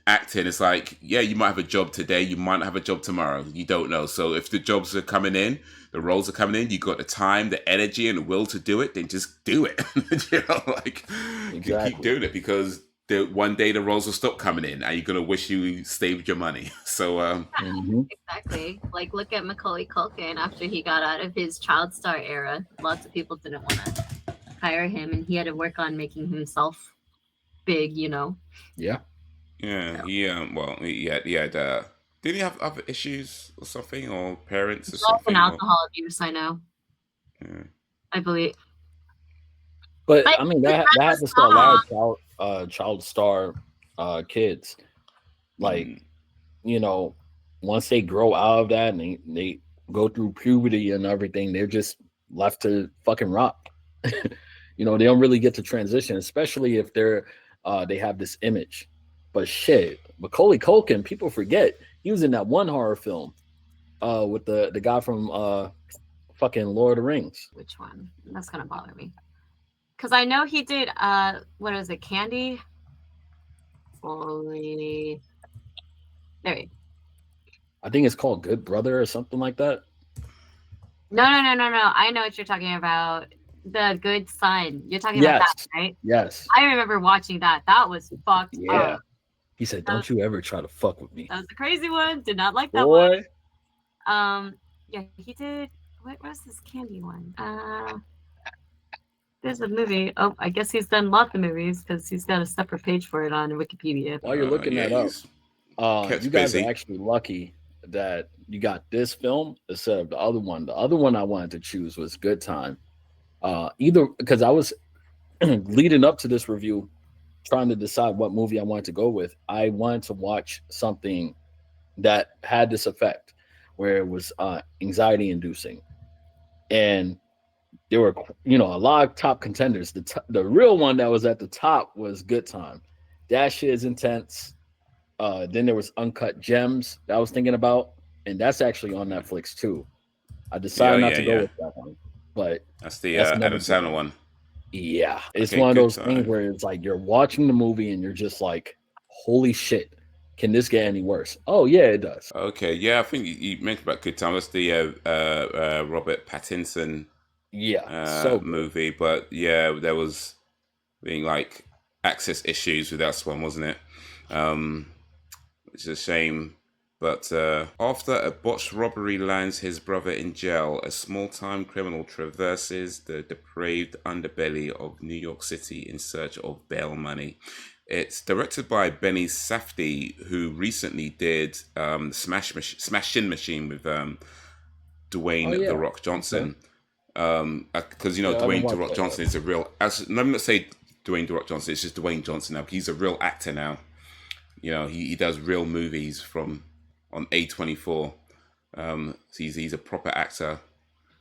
acting, it's like, yeah, you might have a job today, you might not have a job tomorrow, you don't know. So if the jobs are coming in, the roles are coming in, you got the time, the energy, and the will to do it, then just do it. Exactly. Keep doing it, because one day the roles will stop coming in, and you're gonna wish you saved your money. So exactly. Like, look at Macauly Culkin after he got out of his child star era. Lots of people didn't want to hire him, and he had to work on making himself big. Yeah. Yeah. He had. Did he have other issues or something, or parents or something? Alcohol abuse, I know. Yeah. I believe. But I mean, that happens to a lot of child star kids. Like, once they grow out of that and they go through puberty and everything, they're just left to fucking rock. They don't really get to transition, especially if they have this image. But shit, Macauly Culkin, people forget he was in that one horror film with the guy from fucking Lord of the Rings. Which one? That's gonna bother me. Because I know he did, what is it, Candy? Holy. There we go. I think it's called Good Brother or something like that. No. I know what you're talking about. The Good Son. You're talking about that, right? Yes. I remember watching that. That was fucked up. He said, "Don't you ever try to fuck with me." That was a crazy one. Did not like that one. Yeah, he did. What was this Candy one? There's a movie. Oh, I guess he's done lots of movies because he's got a separate page for it on Wikipedia. While you're looking that up, you guys are actually lucky that you got this film instead of the other one. The other one I wanted to choose was Good Time. Either because I was leading up to this review, trying to decide what movie I wanted to go with, I wanted to watch something that had this effect where it was anxiety inducing. And there were, a lot of top contenders. The real one that was at the top was Good Time. That shit is intense. Then there was Uncut Gems that I was thinking about, and that's actually on Netflix too. I decided not to go with that one, but that's the that's Adam Sandler one. Yeah, it's Okay, one of Good those Time. things where it's like you're watching the movie and you're just like, "Holy shit, can this get any worse?" Oh yeah, it does. Okay, yeah, I think you mentioned about Good Time. That's the Robert Pattinson movie, but yeah, there was being like access issues with that one, wasn't it? Which is a shame. But after a botched robbery lands his brother in jail, a small-time criminal traverses the depraved underbelly of New York City in search of bail money. It's directed by Benny Safdie, who recently did Smash-In Machine with Dwayne The Rock Johnson. Because Dwayne The Rock Johnson is a real. Let me not say Dwayne The Rock Johnson. It's just Dwayne Johnson now. He's a real actor now. He does real movies on A24. He's a proper actor.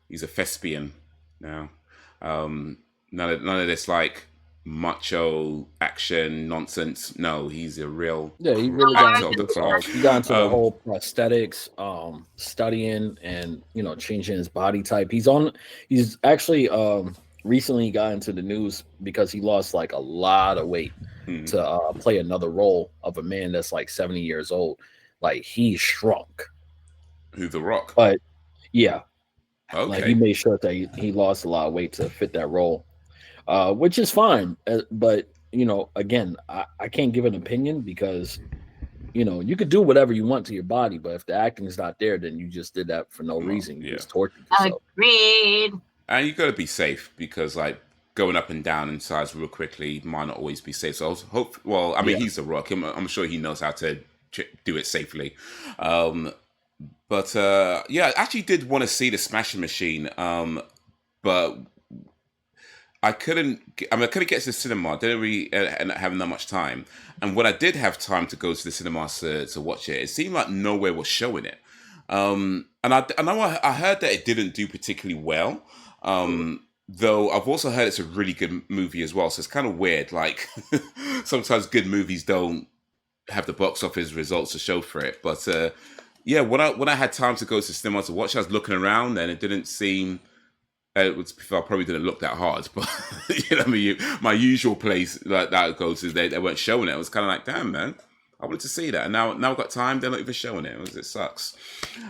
He's a thespian now. None of this like macho action nonsense. No, he's a real he really got into the whole prosthetics, studying and changing his body type. He's actually recently got into the news because he lost like a lot of weight to play another role of a man that's like 70 years old. Like he shrunk. Who, The Rock? But yeah, okay. Like he made sure that he lost a lot of weight to fit that role, which is fine. But again, I can't give an opinion because you could do whatever you want to your body, but if the acting is not there, then you just did that for no reason. You just tortured yourself. Agreed. And you got to be safe because like going up and down in size real quickly might not always be safe. So I mean, he's The Rock. I'm sure he knows how to do it safely. But I actually did want to see the Smashing Machine, but I couldn't get to the cinema. I didn't really end up having that much time. And when I did have time to go to the cinema to watch it seemed like nowhere was showing it. And I heard that it didn't do particularly well. Though I've also heard it's a really good movie as well. So it's kind of weird. Like sometimes good movies don't have the box office results to show for it. But when I had time to go to cinema to watch, I was looking around and it didn't seem. I probably didn't look that hard, but my usual place like that goes is they weren't showing it. I was kind of like, damn man, I wanted to see that, and now I've got time. They're not even showing it. It sucks.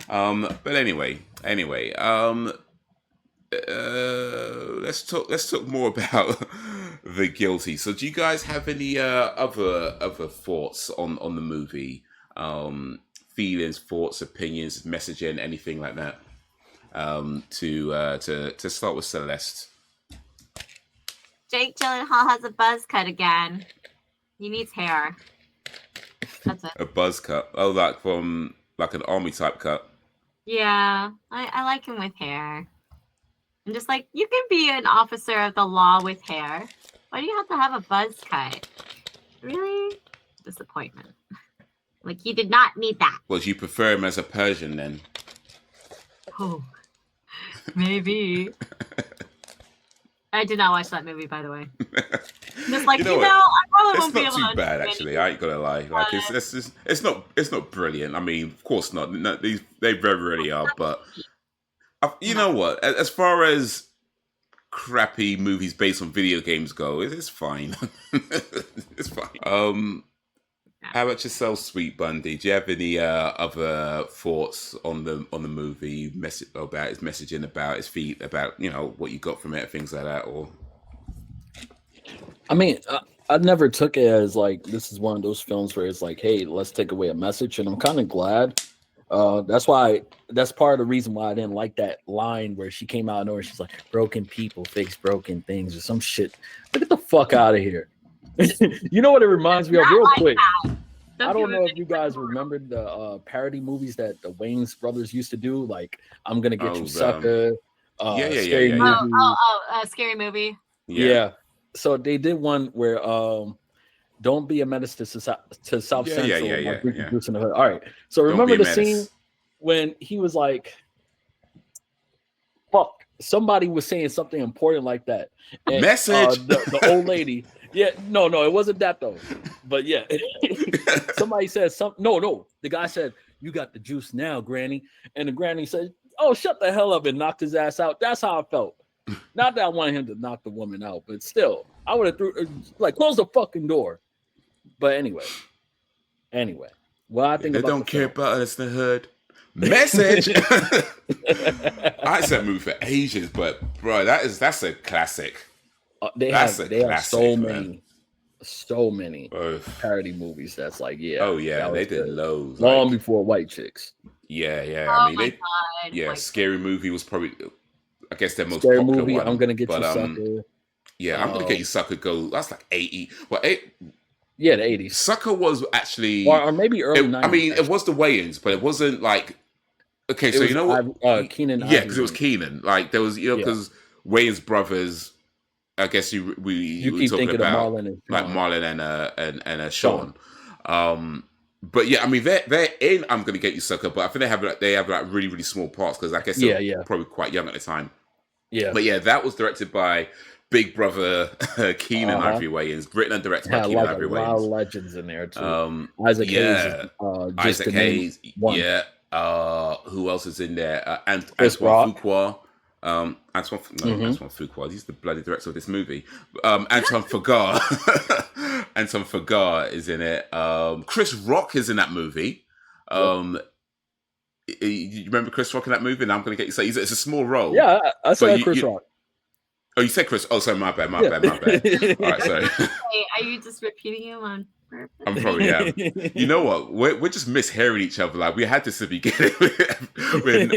But anyway. Let's talk more about The Guilty. So, do you guys have any other thoughts on the movie? Feelings, thoughts, opinions, messaging, anything like that? To start with Celeste. Jake Gyllenhaal has a buzz cut again. He needs hair. That's it. A buzz cut. Oh, like from like an army type cut. Yeah, I like him with hair. And just like, you can be an officer of the law with hair. Why do you have to have a buzz cut? Really? Disappointment. Like, you did not need that. Well, do you prefer him as a Persian then? Oh, maybe. I did not watch that movie, by the way. Just like, I probably won't be able to. It's not too bad, actually. I ain't gonna lie. Like, it's not brilliant. I mean, of course not. No, they very rarely are. But you know what? As far as crappy movies based on video games go, it's fine. It's fine. How about yourself, Sweet Bundy? Do you have any other thoughts on the movie, about his messaging, about his feet, about what you got from it, things like that? Or I mean, I never took it as like this is one of those films where it's like, hey, let's take away a message, and I'm kind of glad. That's part of the reason why I didn't like that line where she came out of nowhere. She's like, "Broken people fix broken things," or some shit. Get the fuck out of here. You know what it reminds me of real quick? I don't know if you guys remember the parody movies that the Wayans brothers used to do, like "I'm Gonna Get You, Sucker." Scary movie. Yeah. So they did one where Don't be a menace to South Yeah, Central. yeah. In the hood. All right. So Don't be remember a the menace. scene when he was like, "Fuck." Somebody was saying something important like that. And, Message. The old lady. Yeah, no, it wasn't that though. But yeah, somebody said something. No, the guy said, "You got the juice now, Granny," and the Granny said, "Oh, shut the hell up," and knocked his ass out. That's how I felt. Not that I wanted him to knock the woman out, but still, I would have close the fucking door. But anyway, what I think they about don't care film. about us in the hood. Message. I said movie for Asians, but bro, that's a classic. They have so many parody movies. That's like they did loads long before White Chicks. Yeah. Oh, I mean, God. Scary Movie was probably, I guess, their most Scary popular movie. one. I'm gonna get you, sucker. Yeah, I'm gonna get you, sucker. That's like 80. Well, the 80s. Sucker was actually, or maybe early 90s. I mean, it was the Wayans, but it wasn't like. Okay, so you know what? Keenan. Yeah, because it was Keenan. Like there was, because Wayans brothers. I guess you were talking about Marlon and Sean. But yeah, I mean they're in I'm Gonna Get You, Sucker, but I think they have really really small parts because I guess they're probably quite young at the time. Yeah, but yeah, that was directed by Big Brother Keenan Ivory Wayans, written and directed by Keenan Ivory Wayans. A lot of legends in there too. Isaac Hayes. Isaac Hayes. Yeah. Who else is in there? Antoine Fuqua. Antoine Fuqua. He's the bloody director of this movie. Antoine Fuqua. Antoine Fuqua is in it. Chris Rock is in that movie. You remember Chris Rock in that movie? And I'm going to get you. So it's a small role. Yeah, I saw Chris Rock. Oh, you said Chris. Oh, sorry, my bad. All right, sorry. Hey, are you just repeating him on purpose? I'm probably, yeah. You know what? We're just mishearing each other. Like we had this at the beginning.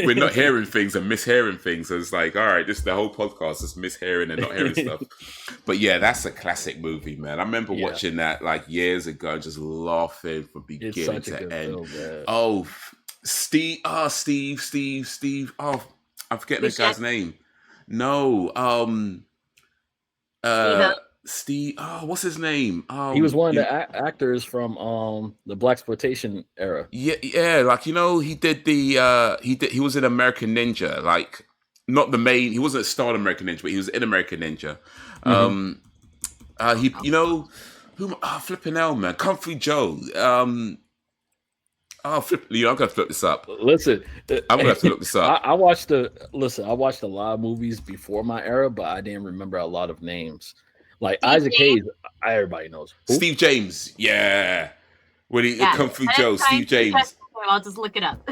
we're not hearing things and mishearing things. So it's like, all right, the whole podcast is mishearing and not hearing stuff. But yeah, that's a classic movie, man. I remember watching that like years ago and just laughing from beginning to end. Film, Steve. Oh, I'm forgetting the guy's name. No. Steve. Oh, what's his name? He was one of the actors from the blaxploitation era. Yeah. Like he did the he was in American Ninja. Like not the main. He wasn't a star in American Ninja, but he was in American Ninja. Flipping hell, man, Kung Fu Joe. I'm gonna flip this up. Listen, I'm gonna have to look this up. I watched a lot of movies before my era, but I didn't remember a lot of names. Like Isaac Hayes, everybody knows. Who? Steve James, yeah. When he Kung Fu Joe, Steve James. I'll just look it up.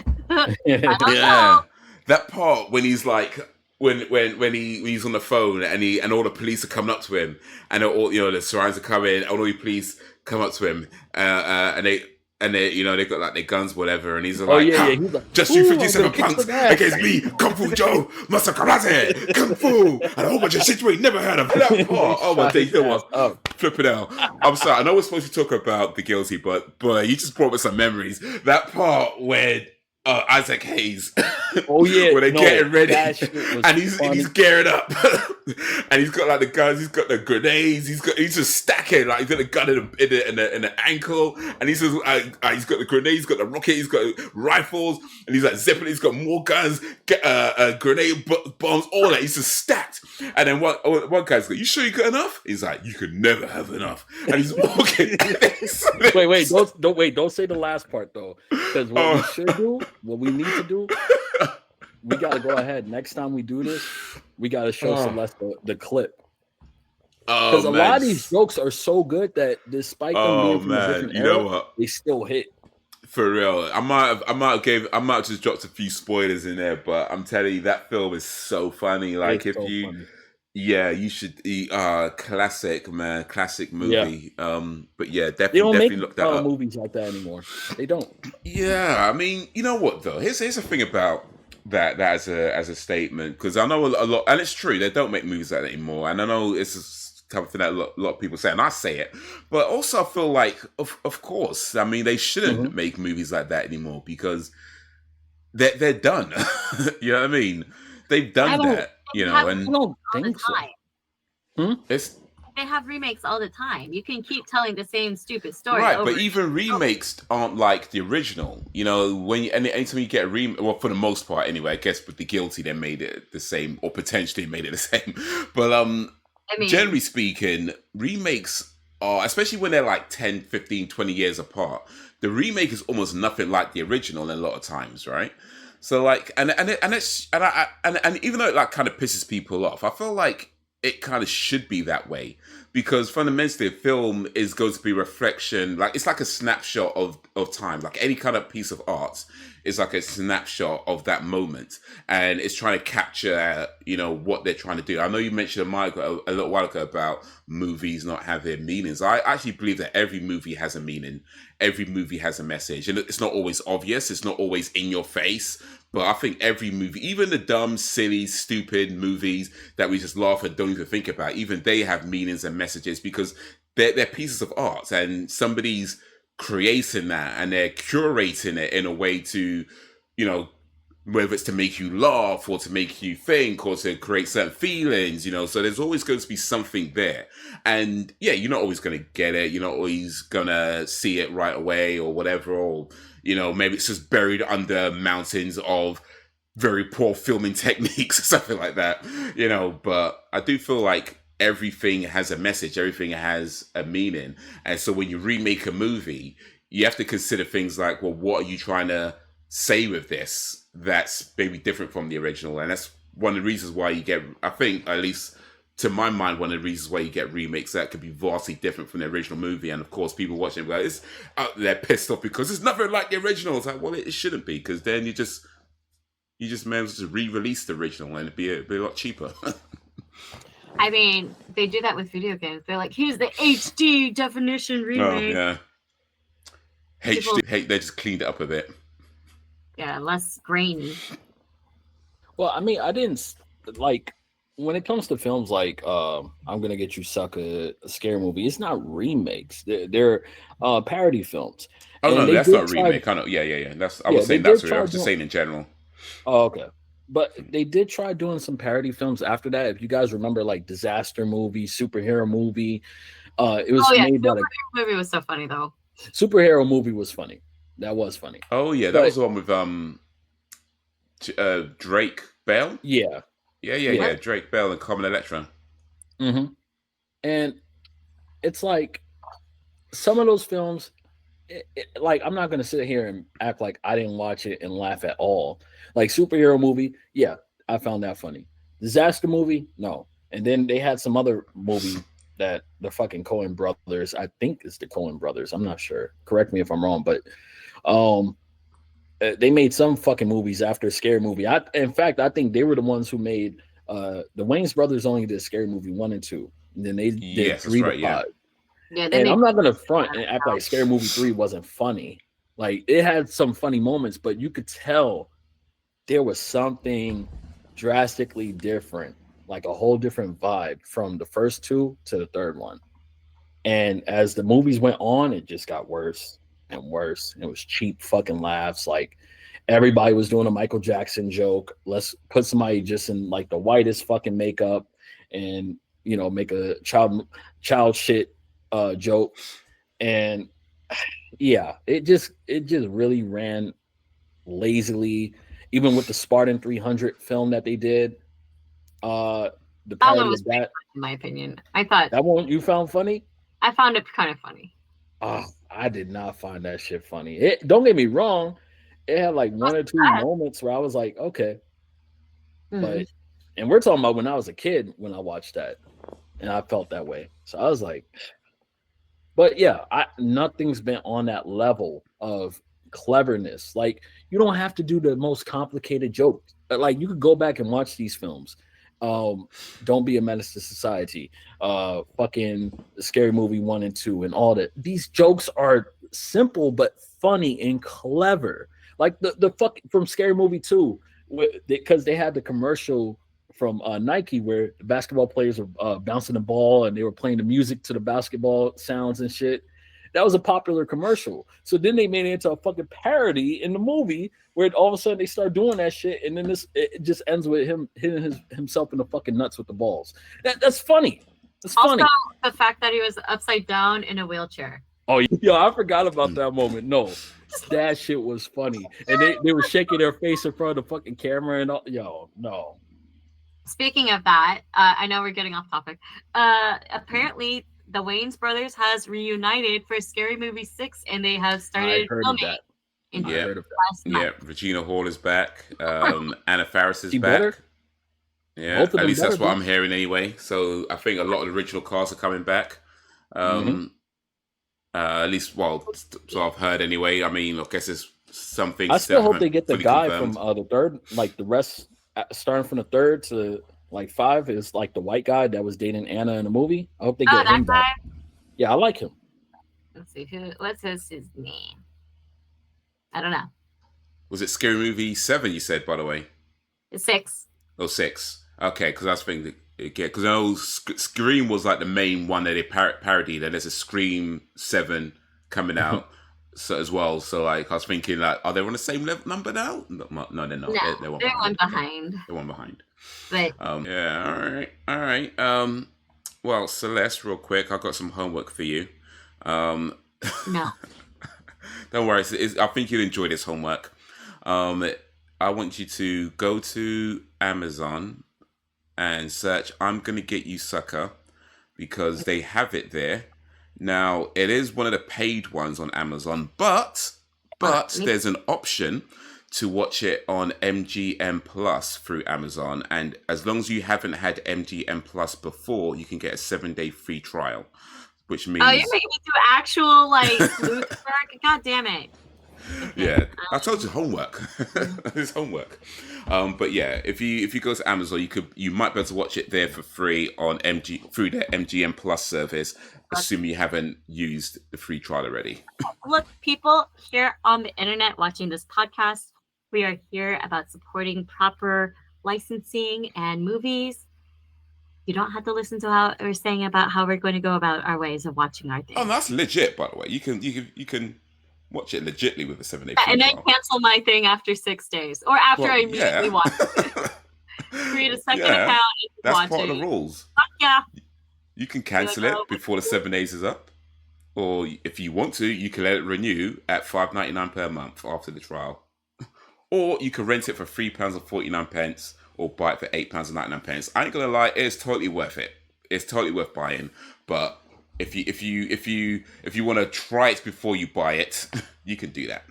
Yeah, that part when he's like. When he's on the phone and all the police are coming up to him and all the surrounds are coming and all the police come up to him and they they got like their guns whatever and he's like, he's like just you 57 punks against me, Kung Fu Joe, Master Karate, Kung Fu, and a whole bunch of shit you ain't never heard of. That part, oh my days, you know what? Flip it out. I'm sorry, I know we're supposed to talk about The Guilty, but you just brought me some memories. That part when Isaac Hayes. Oh yeah, when they're getting ready, and he's gearing up, and he's got like the guns, he's got the grenades, he's just stacking. Like he's got a gun in the ankle, and he's got the grenades, he's got the rocket, he's got rifles, and he's like zipping. He's got more guns, grenade bombs, all that. He's just stacked. And then one guy's like, "You sure you got enough?" He's like, "You could never have enough." And he's walking. Wait, don't say the last part though, because what we need to do, we got to go ahead. Next time we do this, we got to show Celeste the clip. Because a lot of these jokes are so good that despite them being from a different era, they still hit. For real, I might have just dropped a few spoilers in there, but I'm telling you, that film is so funny. Like funny. Yeah, you should. Classic, man, classic movie. Yeah. But yeah, definitely look that up. Movies like that anymore. They don't. Yeah, I mean, you know what though? Here's the thing about that as a statement, because I know a lot, and it's true, they don't make movies like that anymore, and I know it's something that a lot of people say, and I say it, but also I feel like, of course, I mean, they shouldn't make movies like that anymore because they're done. You know what I mean? They've done that. And I don't think so. It's they have remakes all the time. You can keep telling the same stupid story. Right, but even remakes aren't like the original. You know, anytime you get a remake, well, for the most part anyway, I guess with The Guilty, they made it the same, or potentially made it the same. But I mean, generally speaking, remakes are, especially when they're like 10, 15, 20 years apart, the remake is almost nothing like the original a lot of times, right? So like, and even though it like kind of pisses people off, I feel like it kind of should be that way, because fundamentally a film is going to be a reflection, like it's like a snapshot of time. Like any kind of piece of art is like a snapshot of that moment, and it's trying to capture, you know, what they're trying to do. I know you mentioned a little while ago about movies not having meanings. I actually believe that every movie has a meaning. Every movie has a message, and it's not always obvious. It's not always in your face. But I think every movie, even the dumb, silly, stupid movies that we just laugh and don't even think about, even they have meanings and messages, because they're pieces of art, and somebody's creating that and they're curating it in a way to, you know, whether it's to make you laugh or to make you think or to create certain feelings, you know, so there's always going to be something there. And yeah, you're not always going to get it. You're not always going to see it right away or whatever, or, you know, maybe it's just buried under mountains of very poor filming techniques or something like that, you know, but I do feel like everything has a message, everything has a meaning. And so when you remake a movie, you have to consider things like, well, what are you trying to say with this that's maybe different from the original? And that's one of the reasons why you get, I think, at least to my mind, one of the reasons why you get remakes that could be vastly different from the original movie. And of course, people watching it, they're pissed off because it's nothing like the original. It's like, well, it shouldn't be, because then you just managed to re-release the original and it'd be a lot cheaper. I mean, they do that with video games. They're like, here's the HD definition remake. Oh, yeah. They just cleaned it up a bit. Yeah, less grainy. Well, I mean, I didn't like when it comes to films like I'm Gonna Get You Sucker, a scary movie. It's not remakes. They're parody films. Oh, no, that's not a remake. I know. Yeah. I was saying that's what I was just saying in general. Oh, okay. But they did try doing some parody films after that. If you guys remember, like disaster movie, superhero movie, it was made by movie was so funny though. Superhero movie was funny. That was funny. Oh yeah, that was the one with Drake Bell. Yeah. Drake Bell and Common Electra. Mm-hmm. And it's like some of those films. Like, I'm not going to sit here and act like I didn't watch it and laugh at all. Like superhero movie, yeah, I found that funny. Disaster movie, no. And then they had some other movie that the fucking Coen brothers, I think it's the Coen brothers, I'm not sure. Correct me if I'm wrong, but they made some fucking movies after Scary Movie. In fact, I think they were the ones who made the Wayans brothers only did Scary Movie 1 and 2. And then they did 3 to 5. Yeah. Yeah, and I'm not gonna front and act like Scary Movie 3 wasn't funny. Like, it had some funny moments, but you could tell there was something drastically different, like a whole different vibe from the first 2 to the third one. And as the movies went on, it just got worse and worse. It was cheap fucking laughs. Like, everybody was doing a Michael Jackson joke. Let's put somebody just in like the whitest fucking makeup and, you know, make a child shit joke. And yeah, it just really ran lazily. Even with the Spartan 300 film that they did, the parody was that, in my opinion, I thought that one you found funny. I found it kind of funny. Oh, I did not find that shit funny. Don't get me wrong, it had like one or two moments where I was like, okay, but and we're talking about when I was a kid when I watched that, and I felt that way. So I was like, but yeah, nothing's been on that level of cleverness. Like, you don't have to do the most complicated jokes. Like, you could go back and watch these films. Don't Be a Menace to Society, fucking Scary Movie 1 and 2, and all that. These jokes are simple but funny and clever. Like the fuck from Scary Movie 2, because they had the commercial from Nike where the basketball players were bouncing the ball and they were playing the music to the basketball sounds and shit. That was a popular commercial. So then they made it into a fucking parody in the movie where all of a sudden they start doing that shit, and then it just ends with him hitting himself in the fucking nuts with the balls. That's funny. It's Also, funny. the fact that he was upside down in a wheelchair. Oh, yo, I forgot about that moment. No, that shit was funny. And they were shaking their face in front of the fucking camera and all. Yo, no. Speaking of that, I know we're getting off topic. Apparently, the Wayans brothers has reunited for Scary Movie 6, and they have started filming. Yeah, last month. Regina Hall is back. Anna Faris is She back. better? Yeah, at least that's what I'm hearing anyway. So I think a lot of the original cast are coming back. At least, well, so I've heard anyway. I mean, I guess there's some things. I still hope they get the guy confirmed. from the third, like the rest, starting from the third to like 5 is like the white guy that was dating Anna in the movie. I hope they get him back. Yeah, I like him. Let's see what's his name. I don't know. Was it Scary Movie 7? You said, by the way. It's 6. Oh, 6. Okay, because I was thinking, because I know Scream was like the main one that they parodied, and there's a Scream 7 coming out so as well. So like, I was thinking, like, are they on the same number now? No, they're not. No, they're one behind. They're one behind. But yeah, all right. Well, Celeste, real quick, I've got some homework for you. No. Don't worry. I think you'll enjoy this homework. I want you to go to Amazon and search I'm Gonna Get You Sucker, because they have it there. Now, it is one of the paid ones on Amazon, but there's an option to watch it on MGM Plus through Amazon. And as long as you haven't had MGM Plus before, you can get a 7-day free trial, which means... Oh, you're making me do actual, like, work? God damn it. Okay. Yeah, I told you homework. It's homework. But yeah, if you go to Amazon, you might be able to watch it there for free on through their MGM Plus service, assuming you haven't used the free trial already. Look, people here on the internet watching this podcast, we are here about supporting proper licensing and movies. You don't have to listen to how we're saying about how we're going to go about our ways of watching our things. Oh, that's legit, by the way. You can watch it legitly with a 7-day and then cancel my thing after 6 days, or after I immediately watch it. Create a second account and that's watch part it. of the rules. Yeah. You can cancel it before the 7 days is up, or if you want to, you can let it renew at $5.99 per month after the trial, or you can rent it for £3.49 or buy it for £8.99. I ain't gonna lie, it's totally worth it. It's totally worth buying, but if you want to try it before you buy it, you can do that.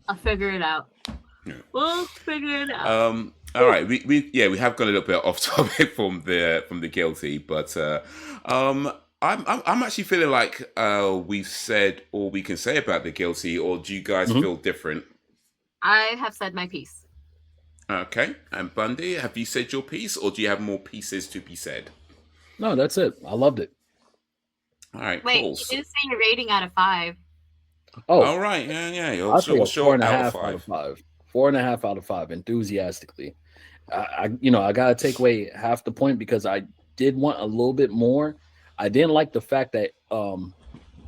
I'll figure it out. Yeah. We'll figure it out. All right, we have gone a little bit off topic from the guilty, but I'm actually feeling like we've said all we can say about the guilty, or do you guys feel different? I have said my piece. Okay, and Bundy, have you said your piece, or do you have more pieces to be said? No, that's it. I loved it. All right, wait, cool. You didn't say your rating out of 5. Oh, all right, yeah. I'll say a 4.5 out of 5. 4.5 out of 5, enthusiastically. I gotta take away half the point because I did want a little bit more. I didn't like the fact that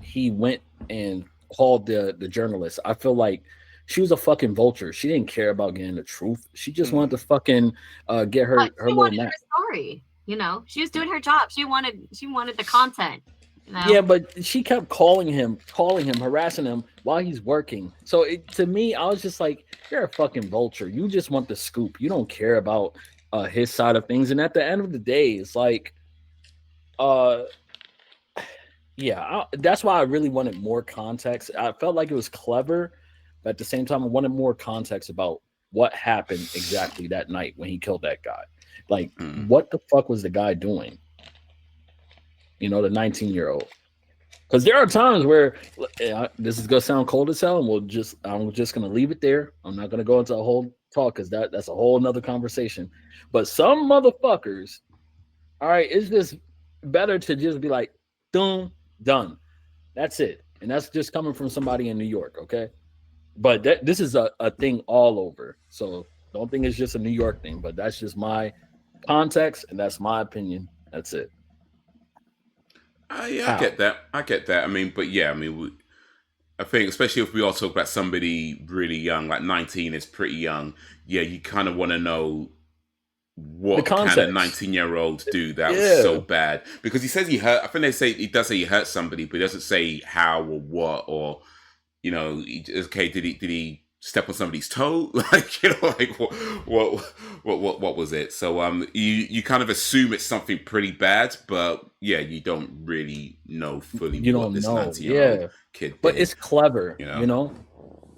he went and called the journalist. I feel like she was a fucking vulture. She didn't care about getting the truth. She just wanted to fucking get her little nap. Her story. You know, she was doing her job. She wanted the content. You know? Yeah, but she kept calling him, harassing him while he's working. So to me, I was just like, you're a fucking vulture. You just want the scoop. You don't care about his side of things. And at the end of the day, it's like, that's why I really wanted more context. I felt like it was clever, but at the same time, I wanted more context about what happened exactly that night when he killed that guy. Like, what the fuck was the guy doing? You know, the 19-year-old. Because there are times where this is gonna sound cold as hell, and I'm just gonna leave it there. I'm not gonna go into a whole talk because that's a whole nother conversation. But some motherfuckers, all right, it's just better to just be like, done. That's it. And that's just coming from somebody in New York, okay? But this is a thing all over. So don't think it's just a New York thing, but that's just my context, and that's my opinion. That's it. Yeah, I get that. I mean, I think especially if we all talk about somebody really young, like 19 is pretty young. Yeah, you kind of want to know what The can a context. 19-year-old do that was Yeah. so bad? Because he says he hurt. I think he does say he hurt somebody, but he doesn't say how or what, or okay, did he step on somebody's toe? Like, like what was it? So you kind of assume it's something pretty bad, but yeah, you don't really know fully You what don't this know. 19-year-old kid did. But it's clever, you know?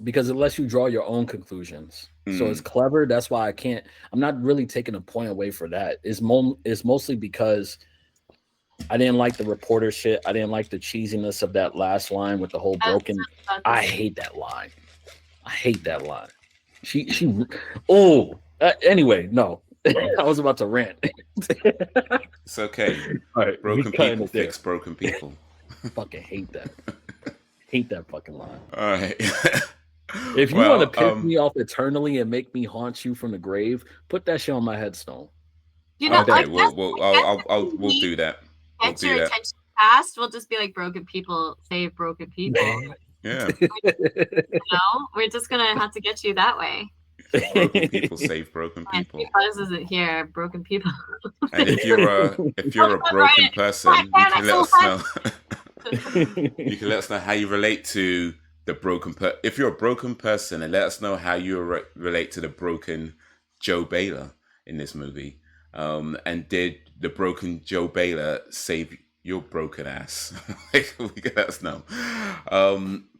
because it lets you draw your own conclusions. So it's Mm. clever. That's why I'm not really taking a point away for that. It's mostly because I didn't like the reporter shit. I didn't like the cheesiness of that last line with the whole broken. I hate that line. I hate that line. Anyway, no. I was about to rant. It's okay. All right, Broken people fix broken people. Fucking hate that. Hate that fucking line. All right. If you want to piss me off eternally and make me haunt you from the grave, put that shit on my headstone. Okay, we'll do that. Get your attention fast. We'll just be like, broken people save broken people. Yeah. We're just gonna have to get you that way. Broken people save broken people. And because isn't here, broken people. And if you're a broken person, you can let us know. You can let us know how you relate to the broken if you're a broken person, and let us know how you relate to the broken Joe Baylor in this movie. And did the broken Joe Baylor save your broken ass? Let us know.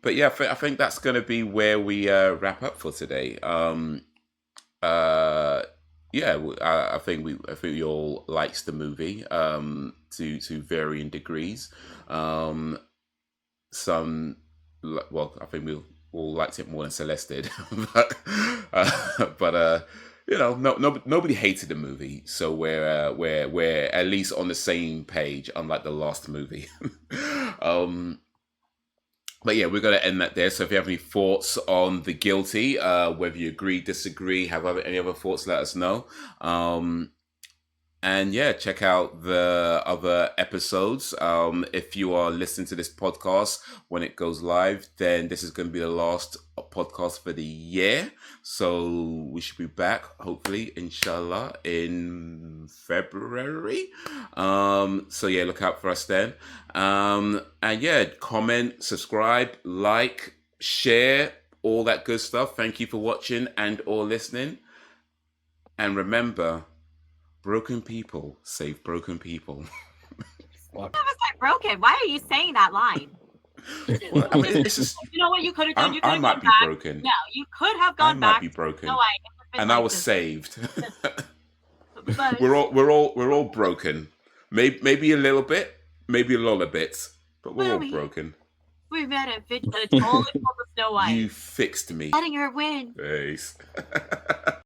But yeah, I think that's going to be where we wrap up for today. Yeah, I think we all likes the movie to varying degrees. Some, well, I think we all liked it more than Celeste did, but nobody hated the movie, so we're at least on the same page, unlike the last movie. But yeah, we're going to end that there. So if you have any thoughts on The Guilty, whether you agree, disagree, have any other thoughts, let us know. And yeah, check out the other episodes. If you are listening to this podcast when it goes live, then this is going to be the last podcast for the year. So we should be back, hopefully, inshallah, in February. So yeah, look out for us then. And yeah, comment, subscribe, like, share, all that good stuff. Thank you for watching and or listening. And remember, broken people save broken people. That was like broken. Why are you saying that line? Well, I mean, it's just, you know what you could have done? You could I have might gone be back. broken. No, you could have gone back. I might be broken. No, and I was saved. But we're all broken. Maybe a little bit, maybe a lot of bits, but we're all broken. We met a totally full of Snow White. You fixed me. Letting her win. Thanks.